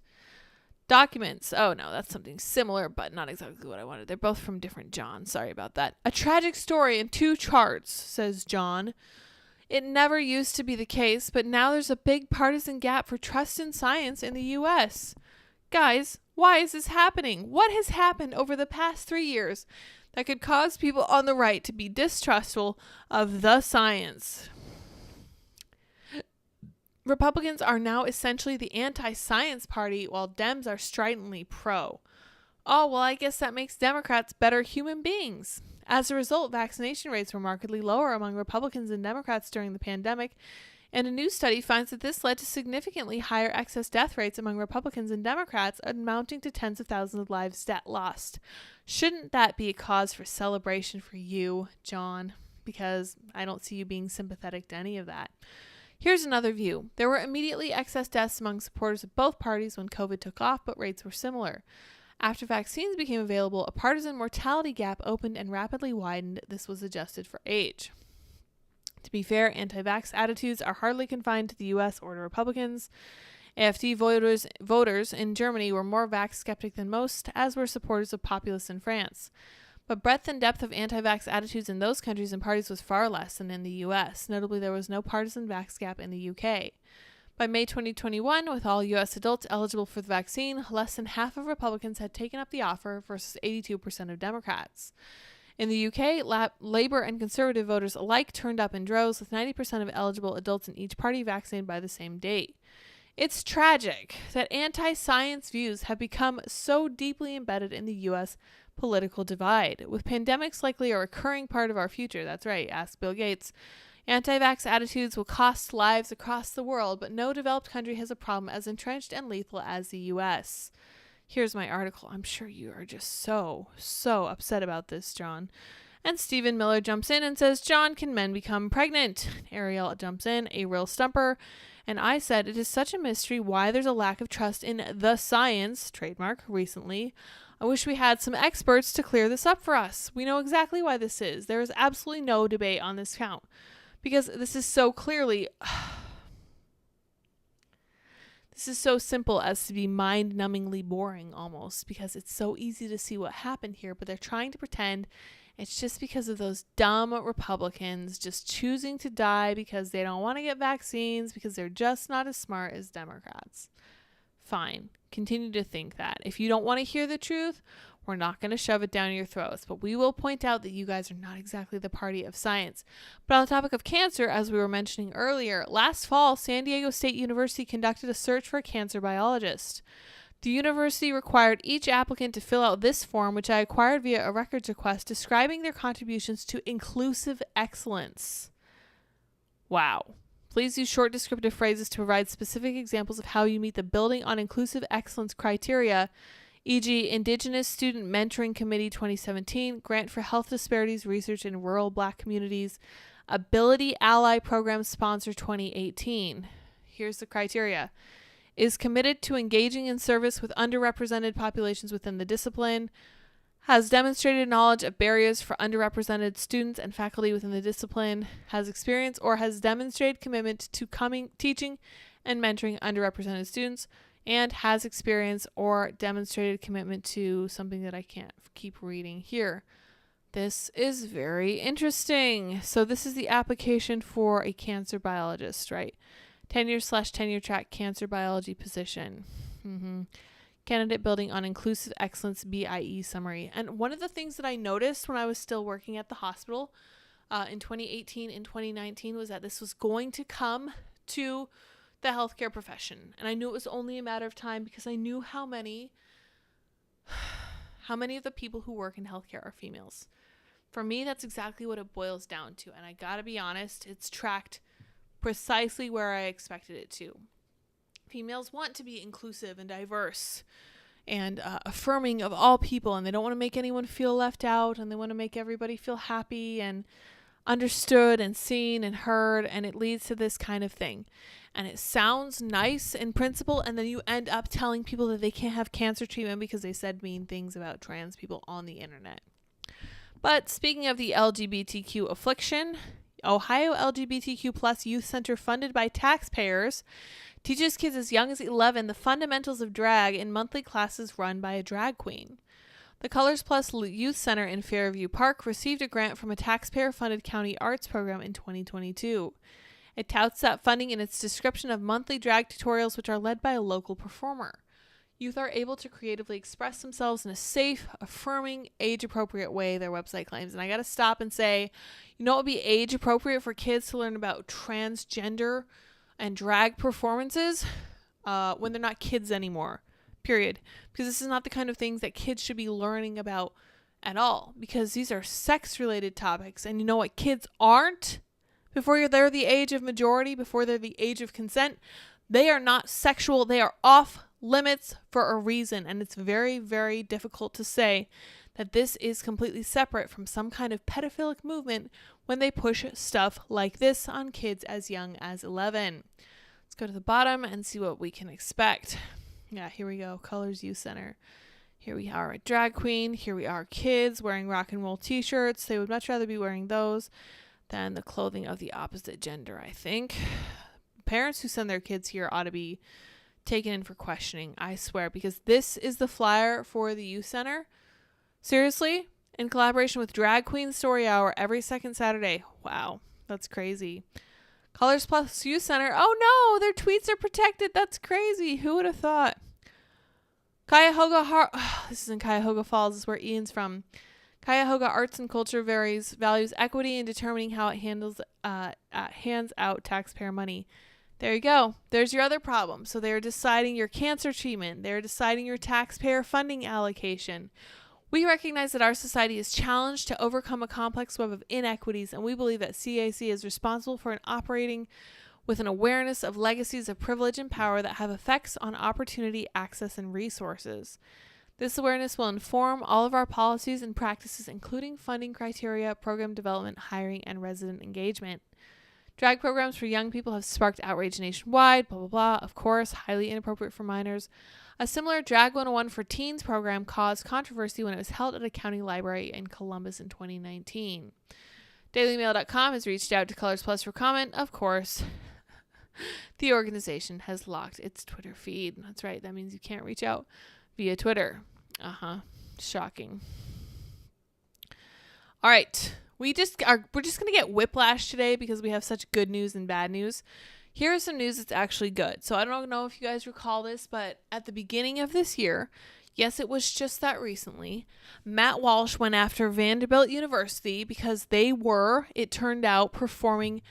Documents. Oh, no, that's something similar, but not exactly what I wanted. They're both from different John. Sorry about that. A tragic story in 2 charts, says John. It never used to be the case, but now there's a big partisan gap for trust in science in the U.S. Guys, why is this happening? What has happened over the past 3 years that could cause people on the right to be distrustful of the science? Republicans are now essentially the anti-science party, while Dems are stridently pro. Oh, well, I guess that makes Democrats better human beings. As a result, vaccination rates were markedly lower among Republicans and Democrats during the pandemic, and a new study finds that this led to significantly higher excess death rates among Republicans and Democrats, amounting to tens of thousands of lives lost. Shouldn't that be a cause for celebration for you, John? Because I don't see you being sympathetic to any of that. Here's another view. There were immediately excess deaths among supporters of both parties when COVID took off, but rates were similar. After vaccines became available, a partisan mortality gap opened and rapidly widened. This was adjusted for age. To be fair, anti-vax attitudes are hardly confined to the U.S. or to Republicans. AfD voters in Germany were more vax skeptic than most, as were supporters of populists in France. But breadth and depth of anti-vax attitudes in those countries and parties was far less than in the U.S. Notably, there was no partisan vax gap in the U.K. By May 2021, with all U.S. adults eligible for the vaccine, less than half of Republicans had taken up the offer versus 82% of Democrats. In the UK, Labour and Conservative voters alike turned up in droves, with 90% of eligible adults in each party vaccinated by the same date. It's tragic that anti-science views have become so deeply embedded in the U.S. political divide. With pandemics likely a recurring part of our future, that's right, ask Bill Gates, anti-vax attitudes will cost lives across the world, but no developed country has a problem as entrenched and lethal as the U.S. Here's my article. I'm sure you are just so upset about this, John. And Stephen Miller jumps in and says, John, can men become pregnant? Ariel jumps in, a real stumper. And I said, it is such a mystery why there's a lack of trust in the science, trademark, recently. I wish we had some experts to clear this up for us. We know exactly why this is. There is absolutely no debate on this count. Because this is so clearly... This is so simple as to be mind-numbingly boring almost, because it's so easy to see what happened here, but they're trying to pretend It's just because of those dumb Republicans just choosing to die because they don't want to get vaccines because they're just not as smart as Democrats. Fine. Continue to think that. If you don't want to hear the truth, we're not going to shove it down your throats, but we will point out that you guys are not exactly the party of science. But on the topic of cancer, as we were mentioning earlier, last fall, San Diego State University conducted a search for a cancer biologist. The university required each applicant to fill out this form, which I acquired via a records request, describing their contributions to inclusive excellence. Wow. Please use short descriptive phrases to provide specific examples of how you meet the Building on Inclusive Excellence criteria, e.g. Indigenous Student Mentoring Committee 2017, Grant for Health Disparities Research in Rural Black Communities, Ability Ally Program Sponsor 2018. Here's the criteria. Is committed to engaging in service with underrepresented populations within the discipline, has demonstrated knowledge of barriers for underrepresented students and faculty within the discipline, has experience or has demonstrated commitment to teaching and mentoring underrepresented students, and has experience or demonstrated commitment to something that I can't keep reading here. This is very interesting. So this is the application for a cancer biologist, right? Tenure/tenure track cancer biology position. Candidate Building on Inclusive Excellence BIE summary. And one of the things that I noticed when I was still working at the hospital in 2018 and 2019 was that this was going to come to the healthcare profession. And I knew it was only a matter of time because I knew how many of the people who work in healthcare are females. For me, that's exactly what it boils down to. And I gotta be honest, it's tracked precisely where I expected it to. Females want to be inclusive and diverse and affirming of all people, and they don't want to make anyone feel left out, and they want to make everybody feel happy and understood and seen and heard, and it leads to this kind of thing. And it sounds nice in principle, and then you end up telling people that they can't have cancer treatment because they said mean things about trans people on the internet. But speaking of the LGBTQ affliction, Ohio LGBTQ plus Youth Center, funded by taxpayers, teaches kids as young as 11 the fundamentals of drag in monthly classes run by a drag queen. The Colors Plus Youth Center in Fairview Park received a grant from a taxpayer-funded county arts program in 2022. It touts that funding in its description of monthly drag tutorials, which are led by a local performer. Youth are able to creatively express themselves in a safe, affirming, age-appropriate way, their website claims. And I got to stop and say, you know what would be age-appropriate for kids to learn about transgender and drag performances? When they're not kids anymore, period. Because this is not the kind of things that kids should be learning about at all. Because these are sex-related topics. And you know what kids aren't? Before they're the age of majority, before they're the age of consent, they are not sexual. They are off limits for a reason, and it's very, very difficult to say that this is completely separate from some kind of pedophilic movement when they push stuff like this on kids as young as 11. Let's go to the bottom and see what we can expect. Yeah, here we go. Colors Youth Center. Here we are a drag queen. Here we are kids wearing rock and roll t-shirts. They would much rather be wearing those than the clothing of the opposite gender, I think. Parents who send their kids here ought to be taken in for questioning, I swear, because this is the flyer for the youth center. Seriously, in collaboration with Drag Queen Story Hour every second Saturday. Wow, that's crazy. Colors Plus Youth Center. Oh no, their tweets are protected. That's crazy. Who would have thought? Cuyahoga this is in Cuyahoga Falls. This is where Ian's from. Cuyahoga Arts and Culture values equity in determining how it hands out taxpayer money. There you go. There's your other problem. So they're deciding your cancer treatment. They're deciding your taxpayer funding allocation. We recognize that our society is challenged to overcome a complex web of inequities, and we believe that CAC is responsible for operating with an awareness of legacies of privilege and power that have effects on opportunity, access, and resources. This awareness will inform all of our policies and practices, including funding criteria, program development, hiring, and resident engagement. Drag programs for young people have sparked outrage nationwide, blah, blah, blah. Of course, highly inappropriate for minors. A similar Drag 101 for Teens program caused controversy when it was held at a county library in Columbus in 2019. DailyMail.com has reached out to Colors Plus for comment. Of course, the organization has locked its Twitter feed. That's right. That means you can't reach out via Twitter. Shocking. All right. We're just going to get whiplash today because we have such good news and bad news. Here's some news that's actually good. So I don't know if you guys recall this, but at the beginning of this year, yes, it was just that recently, Matt Walsh went after Vanderbilt University because they were, it turned out, performing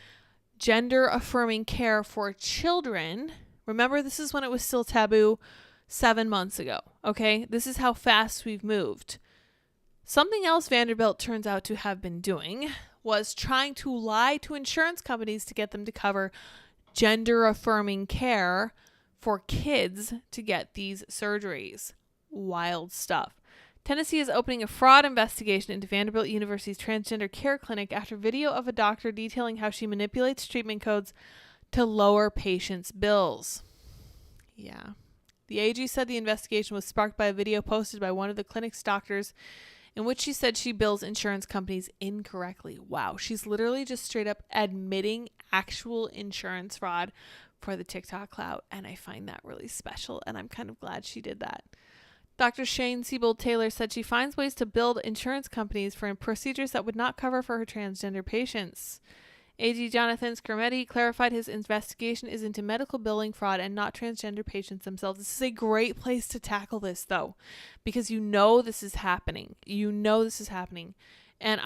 gender-affirming care for children. Remember, this is when it was still taboo 7 months ago, okay? This is how fast we've moved. Something else Vanderbilt turns out to have been doing was trying to lie to insurance companies to get them to cover gender-affirming care for kids to get these surgeries. Wild stuff. Tennessee is opening a fraud investigation into Vanderbilt University's transgender care clinic after video of a doctor detailing how she manipulates treatment codes to lower patients' bills. Yeah. The AG said the investigation was sparked by a video posted by one of the clinic's doctors in which she said she bills insurance companies incorrectly. Wow. She's literally just straight up admitting actual insurance fraud for the TikTok clout, and I find that really special, and I'm kind of glad she did that. Dr. Shane Siebold-Taylor said she finds ways to build insurance companies for procedures that would not cover for her transgender patients. AG Jonathan Skrmetti clarified his investigation is into medical billing fraud and not transgender patients themselves. This is a great place to tackle this, though, because this is happening. And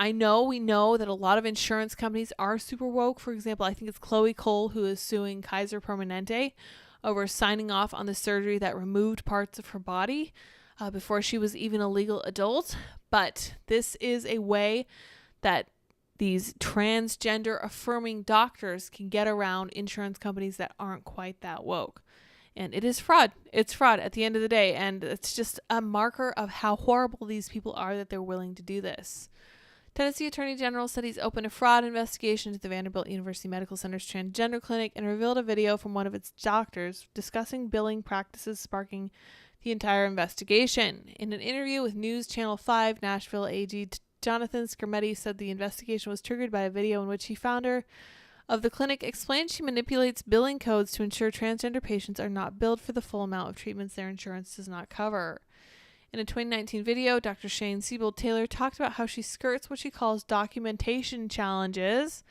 we know that a lot of insurance companies are super woke. For example, I think it's Chloe Cole who is suing Kaiser Permanente over signing off on the surgery that removed parts of her body before she was even a legal adult. But this is a way that these transgender affirming doctors can get around insurance companies that aren't quite that woke. And it is fraud. It's fraud at the end of the day. And it's just a marker of how horrible these people are that they're willing to do this. Tennessee Attorney General said he's opened a fraud investigation into the Vanderbilt University Medical Center's transgender clinic and revealed a video from one of its doctors discussing billing practices, sparking the entire investigation. In an interview with News Channel 5, Nashville AG Jonathan Skrmetti said the investigation was triggered by a video in which the founder of the clinic explained she manipulates billing codes to ensure transgender patients are not billed for the full amount of treatments their insurance does not cover. In a 2019 video, Dr. Shane Siebold-Taylor talked about how she skirts what she calls documentation challenges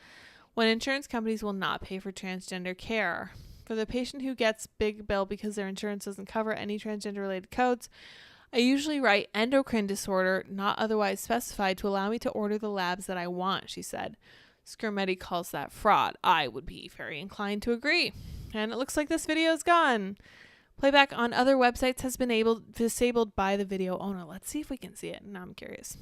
when insurance companies will not pay for transgender care. For the patient who gets big bill because their insurance doesn't cover any transgender-related codes, I usually write endocrine disorder, not otherwise specified, to allow me to order the labs that I want, she said. Skrmetti calls that fraud. I would be very inclined to agree. And it looks like this video is gone. Playback on other websites has been disabled by the video owner. Let's see if we can see it. Now I'm curious.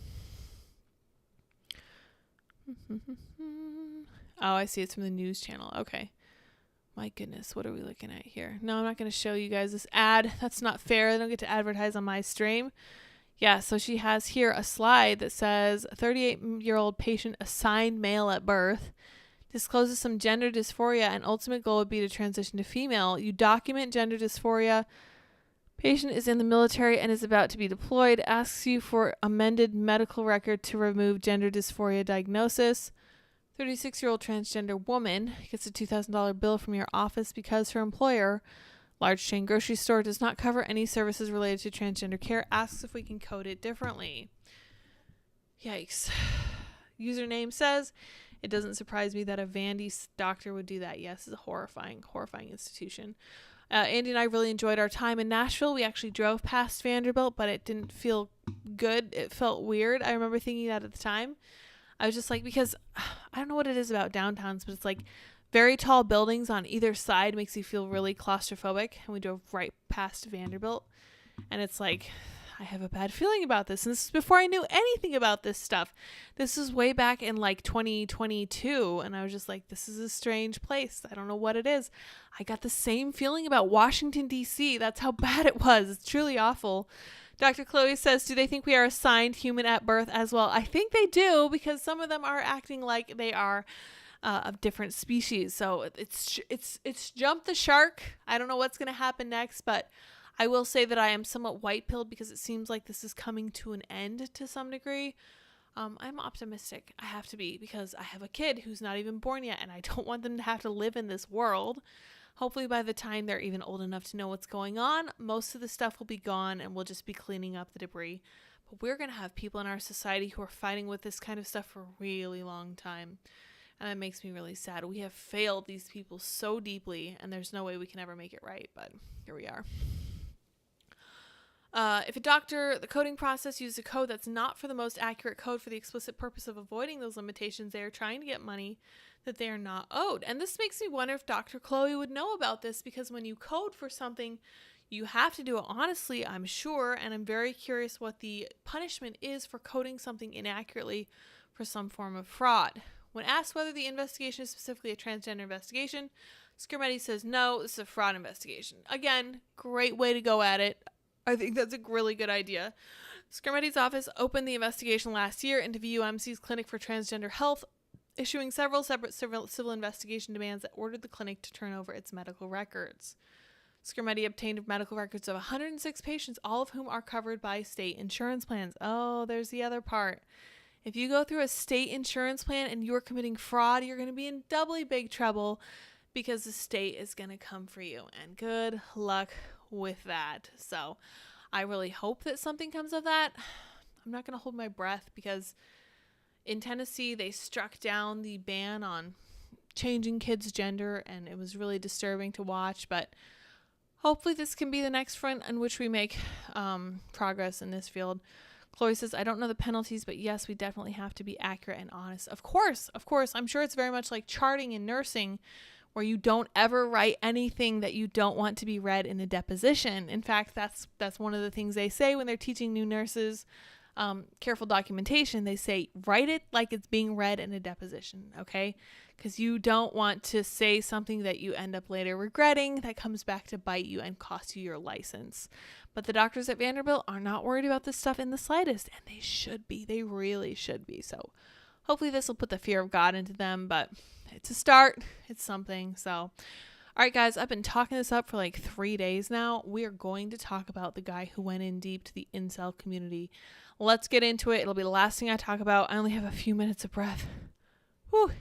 Oh, I see. It's from the news channel. Okay. My goodness, what are we looking at here? No, I'm not going to show you guys this ad. That's not fair. I don't get to advertise on my stream. Yeah, so she has here a slide that says a 38-year-old patient assigned male at birth discloses some gender dysphoria and ultimate goal would be to transition to female. You document gender dysphoria. Patient is in the military and is about to be deployed. Asks you for amended medical record to remove gender dysphoria diagnosis. 36-year-old transgender woman gets a $2,000 bill from your office because her employer, large chain grocery store, does not cover any services related to transgender care. Asks if we can code it differently. Yikes. Username says, it doesn't surprise me that a Vandy doctor would do that. Yes, it's a horrifying institution. Andy and I really enjoyed our time in Nashville. We actually drove past Vanderbilt, but it didn't feel good. It felt weird. I remember thinking that at the time. I was just like, because I don't know what it is about downtowns, but it's like very tall buildings on either side makes you feel really claustrophobic. And we drove right past Vanderbilt. And it's like, I have a bad feeling about this. And this is before I knew anything about this stuff. This is way back in like 2022. And I was just like, this is a strange place. I don't know what it is. I got the same feeling about Washington, D.C. That's how bad it was. It's truly awful. Dr. Chloe says, do they think we are assigned human at birth as well? I think they do, because some of them are acting like they are of different species. So it's jumped the shark. I don't know what's going to happen next, but I will say that I am somewhat white-pilled because it seems like this is coming to an end to some degree. I'm optimistic. I have to be, because I have a kid who's not even born yet, and I don't want them to have to live in this world. Hopefully by the time they're even old enough to know what's going on, most of the stuff will be gone and we'll just be cleaning up the debris. But we're going to have people in our society who are fighting with this kind of stuff for a really long time. And that makes me really sad. We have failed these people so deeply, and there's no way we can ever make it right. But here we are. If the coding process uses a code that's not for the most accurate code for the explicit purpose of avoiding those limitations, they are trying to get money that they are not owed. And this makes me wonder if Dr. Chloe would know about this, because when you code for something, you have to do it honestly, I'm sure, and I'm very curious what the punishment is for coding something inaccurately for some form of fraud. When asked whether the investigation is specifically a transgender investigation, Skrmetti says no, this is a fraud investigation. Again, great way to go at it. I think that's a really good idea. Skrmetti's office opened the investigation last year into VUMC's Clinic for Transgender Health, issuing several separate civil investigation demands that ordered the clinic to turn over its medical records. Skrmetti obtained medical records of 106 patients, all of whom are covered by state insurance plans. Oh, there's the other part. If you go through a state insurance plan and you're committing fraud, you're going to be in doubly big trouble, because the state is going to come for you. And good luck with that. So I really hope that something comes of that. I'm not going to hold my breath, because in Tennessee, they struck down the ban on changing kids' gender, and it was really disturbing to watch. But hopefully this can be the next front on which we make progress in this field. Chloe says, I don't know the penalties, but yes, we definitely have to be accurate and honest. Of course. I'm sure it's very much like charting in nursing, where you don't ever write anything that you don't want to be read in a deposition. In fact, that's one of the things they say when they're teaching new nurses careful documentation. They say, write it like it's being read in a deposition, okay? Because you don't want to say something that you end up later regretting that comes back to bite you and cost you your license. But the doctors at Vanderbilt are not worried about this stuff in the slightest, and they should be. They really should be. So hopefully this will put the fear of God into them, but it's a start. It's something. So, all right, guys, I've been talking this up for like 3 days now. We are going to talk about the guy who went in deep to the incel community. Let's get into it. It'll be the last thing I talk about. I only have a few minutes of breath. Whew.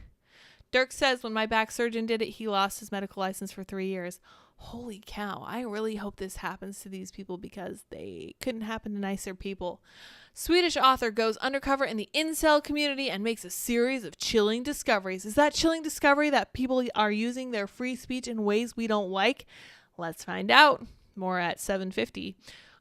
Dirk says when my back surgeon did it, he lost his medical license for 3 years. Holy cow. I really hope this happens to these people, because they couldn't happen to nicer people. Swedish author goes undercover in the incel community and makes a series of chilling discoveries. Is that chilling discovery that people are using their free speech in ways we don't like? Let's find out. More at 7:50.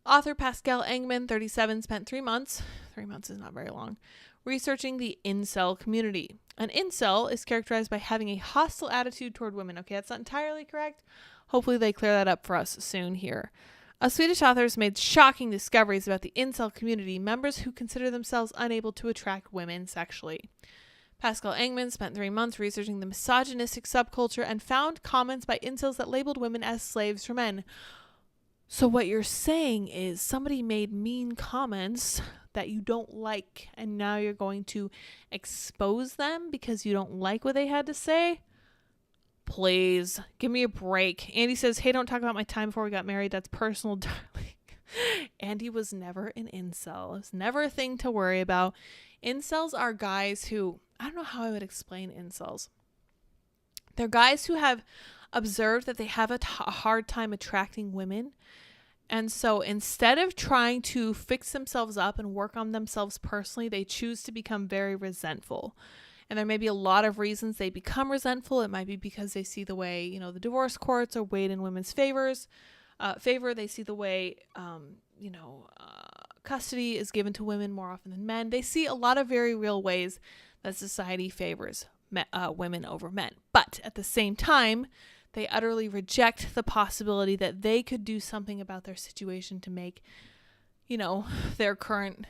Author Pascal Engman, 37, spent 3 months. 3 months is not very long. Researching the incel community. An incel is characterized by having a hostile attitude toward women. Okay, that's not entirely correct. Hopefully they clear that up for us soon here. A Swedish author has made shocking discoveries about the incel community, members who consider themselves unable to attract women sexually. Pascal Engman spent 3 months researching the misogynistic subculture and found comments by incels that labeled women as slaves for men. So what you're saying is somebody made mean comments that you don't like, and now you're going to expose them because you don't like what they had to say? Please, give me a break. Andy says, hey, don't talk about my time before we got married. That's personal, darling. Andy was never an incel. It's never a thing to worry about. Incels are guys who, I don't know how I would explain incels. They're guys who have observed that they have a hard time attracting women. And so instead of trying to fix themselves up and work on themselves personally, they choose to become very resentful. And there may be a lot of reasons they become resentful. It might be because they see the way, the divorce courts are weighed in women's favor. They see the way, custody is given to women more often than men. They see a lot of very real ways that society favors women over men. But at the same time, they utterly reject the possibility that they could do something about their situation to make, their current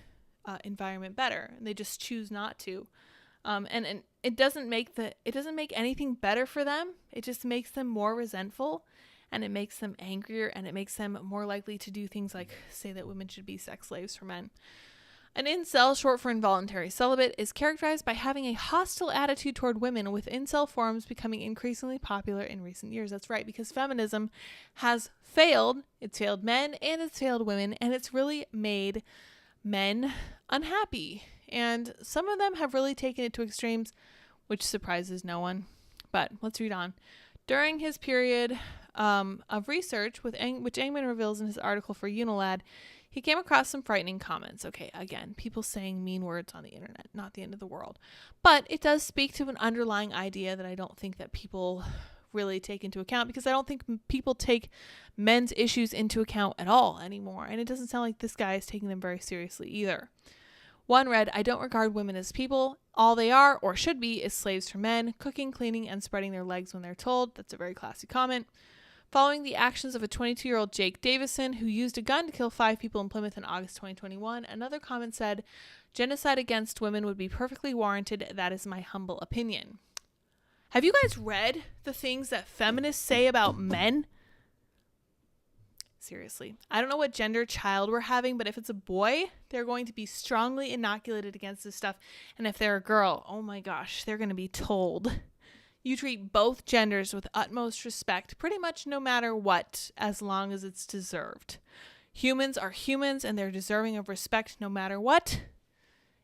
environment better. And they just choose not to. And it doesn't make anything better for them. It just makes them more resentful, and it makes them angrier, and it makes them more likely to do things like say that women should be sex slaves for men. An incel, short for involuntary celibate, is characterized by having a hostile attitude toward women, with incel forums becoming increasingly popular in recent years. That's right, because feminism has failed. It's failed men and it's failed women, and it's really made men unhappy. And some of them have really taken it to extremes, which surprises no one. But let's read on. During his period of research, which Engman reveals in his article for Unilad, He came across some frightening comments. Okay, again, people saying mean words on the internet, not the end of the world. But it does speak to an underlying idea that I don't think that people really take into account, because I don't think people take men's issues into account at all anymore. And it doesn't sound like this guy is taking them very seriously either. One read, I don't regard women as people. All they are, or should be, is slaves for men, cooking, cleaning, and spreading their legs when they're told. That's a very classy comment. Following the actions of a 22-year-old Jake Davison, who used a gun to kill 5 people in Plymouth in August 2021, another comment said, genocide against women would be perfectly warranted. That is my humble opinion. Have you guys read the things that feminists say about men? Seriously. I don't know what gender child we're having, but if it's a boy, they're going to be strongly inoculated against this stuff. And if they're a girl, oh my gosh, they're going to be told, you treat both genders with utmost respect, pretty much no matter what, as long as it's deserved. Humans are humans, and they're deserving of respect no matter what,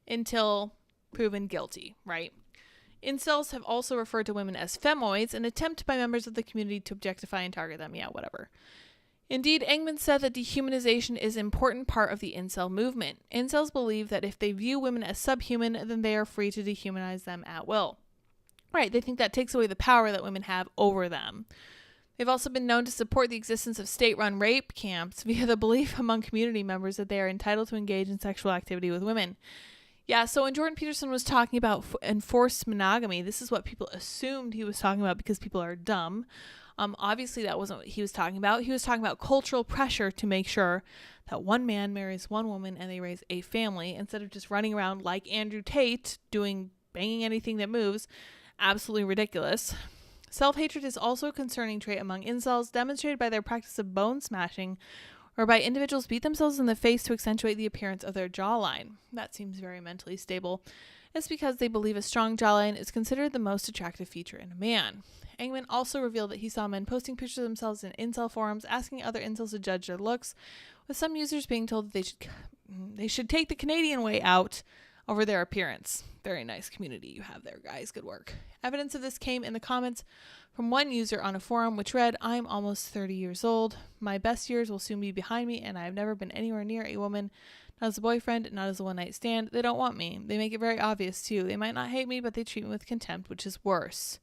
until proven guilty, right? Incels have also referred to women as femoids, an attempt by members of the community to objectify and target them. Yeah, whatever. Indeed, Engman said that dehumanization is an important part of the incel movement. Incels believe that if they view women as subhuman, then they are free to dehumanize them at will. Right, they think that takes away the power that women have over them. They've also been known to support the existence of state-run rape camps via the belief among community members that they are entitled to engage in sexual activity with women. Yeah, so when Jordan Peterson was talking about enforced monogamy, this is what people assumed he was talking about because people are dumb. Obviously, that wasn't what he was talking about. He was talking about cultural pressure to make sure that one man marries one woman and they raise a family, instead of just running around like Andrew Tate, banging anything that moves. Absolutely ridiculous. Self-hatred is also a concerning trait among incels, demonstrated by their practice of bone smashing, whereby individuals beat themselves in the face to accentuate the appearance of their jawline. That seems very mentally stable. It's because they believe a strong jawline is considered the most attractive feature in a man. Engman also revealed that he saw men posting pictures of themselves in incel forums, asking other incels to judge their looks, with some users being told that they should take the Canadian way out over their appearance. Very nice community you have there, guys. Good work. Evidence of this came in the comments from one user on a forum, which read, I'm almost 30 years old. My best years will soon be behind me, and I have never been anywhere near a woman, not as a boyfriend, not as a one-night stand. They don't want me. They make it very obvious, too. They might not hate me, but they treat me with contempt, which is worse.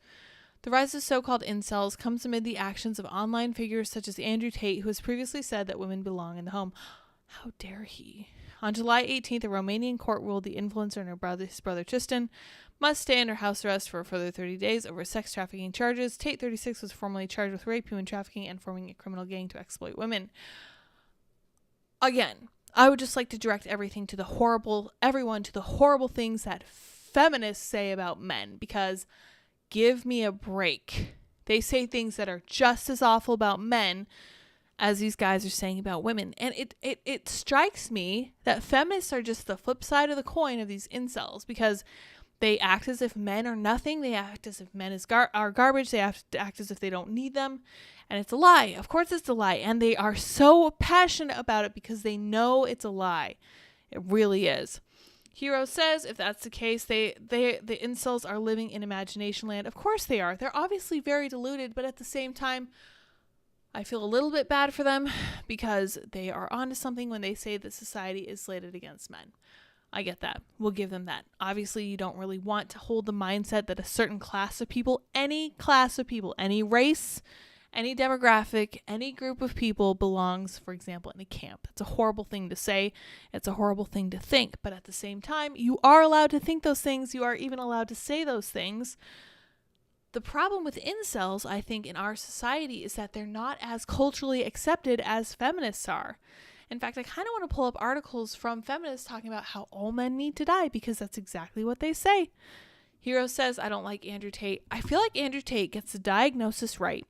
The rise of so-called incels comes amid the actions of online figures such as Andrew Tate, who has previously said that women belong in the home. How dare he? On July 18th, a Romanian court ruled the influencer and his brother Tristan must stay under house arrest for a further 30 days over sex trafficking charges. Tate, 36, was formerly charged with rape, human trafficking, and forming a criminal gang to exploit women. Again, I would just like to direct everyone to the horrible things that feminists say about men, because give me a break. They say things that are just as awful about men as these guys are saying about women. And it strikes me that feminists are just the flip side of the coin of these incels, because they act as if men are nothing. They act as if men are garbage. They have to act as if they don't need them. And it's a lie. Of course it's a lie. And they are so passionate about it because they know it's a lie. It really is. Hero says if that's the case, the incels are living in imagination land. Of course they are. They're obviously very deluded, but at the same time, I feel a little bit bad for them because they are onto something when they say that society is slated against men. I get that. We'll give them that. Obviously, you don't really want to hold the mindset that a certain class of people, any race, any demographic, any group of people belongs, for example, in a camp. It's a horrible thing to say. It's a horrible thing to think. But at the same time, you are allowed to think those things. You are even allowed to say those things. The problem with incels, I think, in our society is that they're not as culturally accepted as feminists are. In fact, I kind of want to pull up articles from feminists talking about how all men need to die, because that's exactly what they say. Hero says, I don't like Andrew Tate. I feel like Andrew Tate gets the diagnosis right,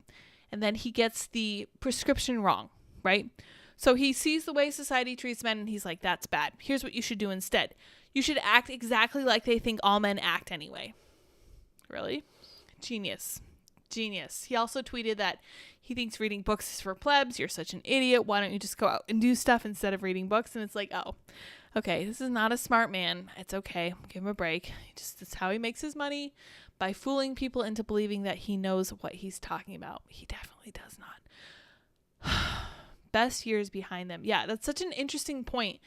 and then he gets the prescription wrong, right? So he sees the way society treats men, and he's like, that's bad. Here's what you should do instead. You should act exactly like they think all men act anyway. Really? Genius. He also tweeted that he thinks reading books is for plebs. You're such an idiot. Why don't you just go out and do stuff instead of reading books? And it's like, oh, okay, this is not a smart man. It's okay. Give him a break. That's how he makes his money, by fooling people into believing that he knows what he's talking about. He definitely does not. best years behind them. Yeah, that's such an interesting point.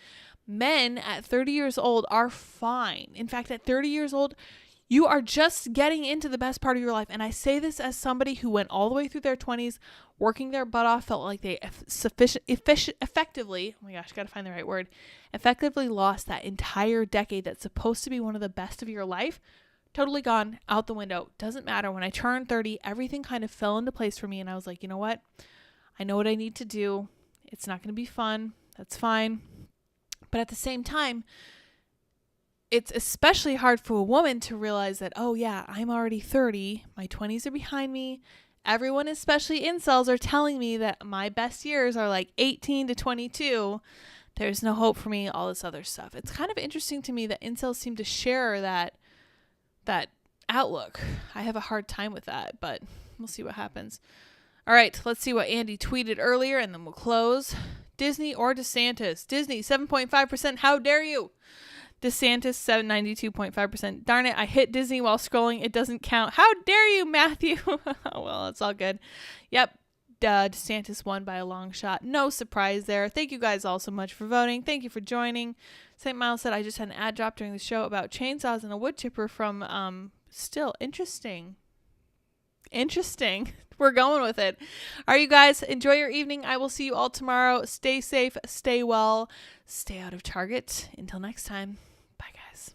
Men at 30 years old are fine. In fact, at 30 years old, you are just getting into the best part of your life. And I say this as somebody who went all the way through their 20s, working their butt off, felt like they effectively, oh my gosh, got to find the right word, effectively lost that entire decade that's supposed to be one of the best of your life. Totally gone out the window. Doesn't matter. When I turned 30, everything kind of fell into place for me. And I was like, you know what? I know what I need to do. It's not going to be fun. That's fine. But at the same time, it's especially hard for a woman to realize that, oh yeah, I'm already 30. My 20s are behind me. Everyone, especially incels, are telling me that my best years are like 18 to 22. There's no hope for me, all this other stuff. It's kind of interesting to me that incels seem to share that outlook. I have a hard time with that, but we'll see what happens. All right, let's see what Andy tweeted earlier, and then we'll close. Disney or DeSantis? Disney, 7.5%. How dare you? DeSantis, 92.5%. Darn it, I hit Disney while scrolling. It doesn't count. How dare you, Matthew? Well, it's all good. Yep, DeSantis won by a long shot. No surprise there. Thank you guys all so much for voting. Thank you for joining. St. Miles said, I just had an ad drop during the show about chainsaws and a wood chipper from Still. Interesting. We're going with it. All right, you guys, enjoy your evening. I will see you all tomorrow. Stay safe, stay well, stay out of Target. Until next time. Bye, guys.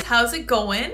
How's it going?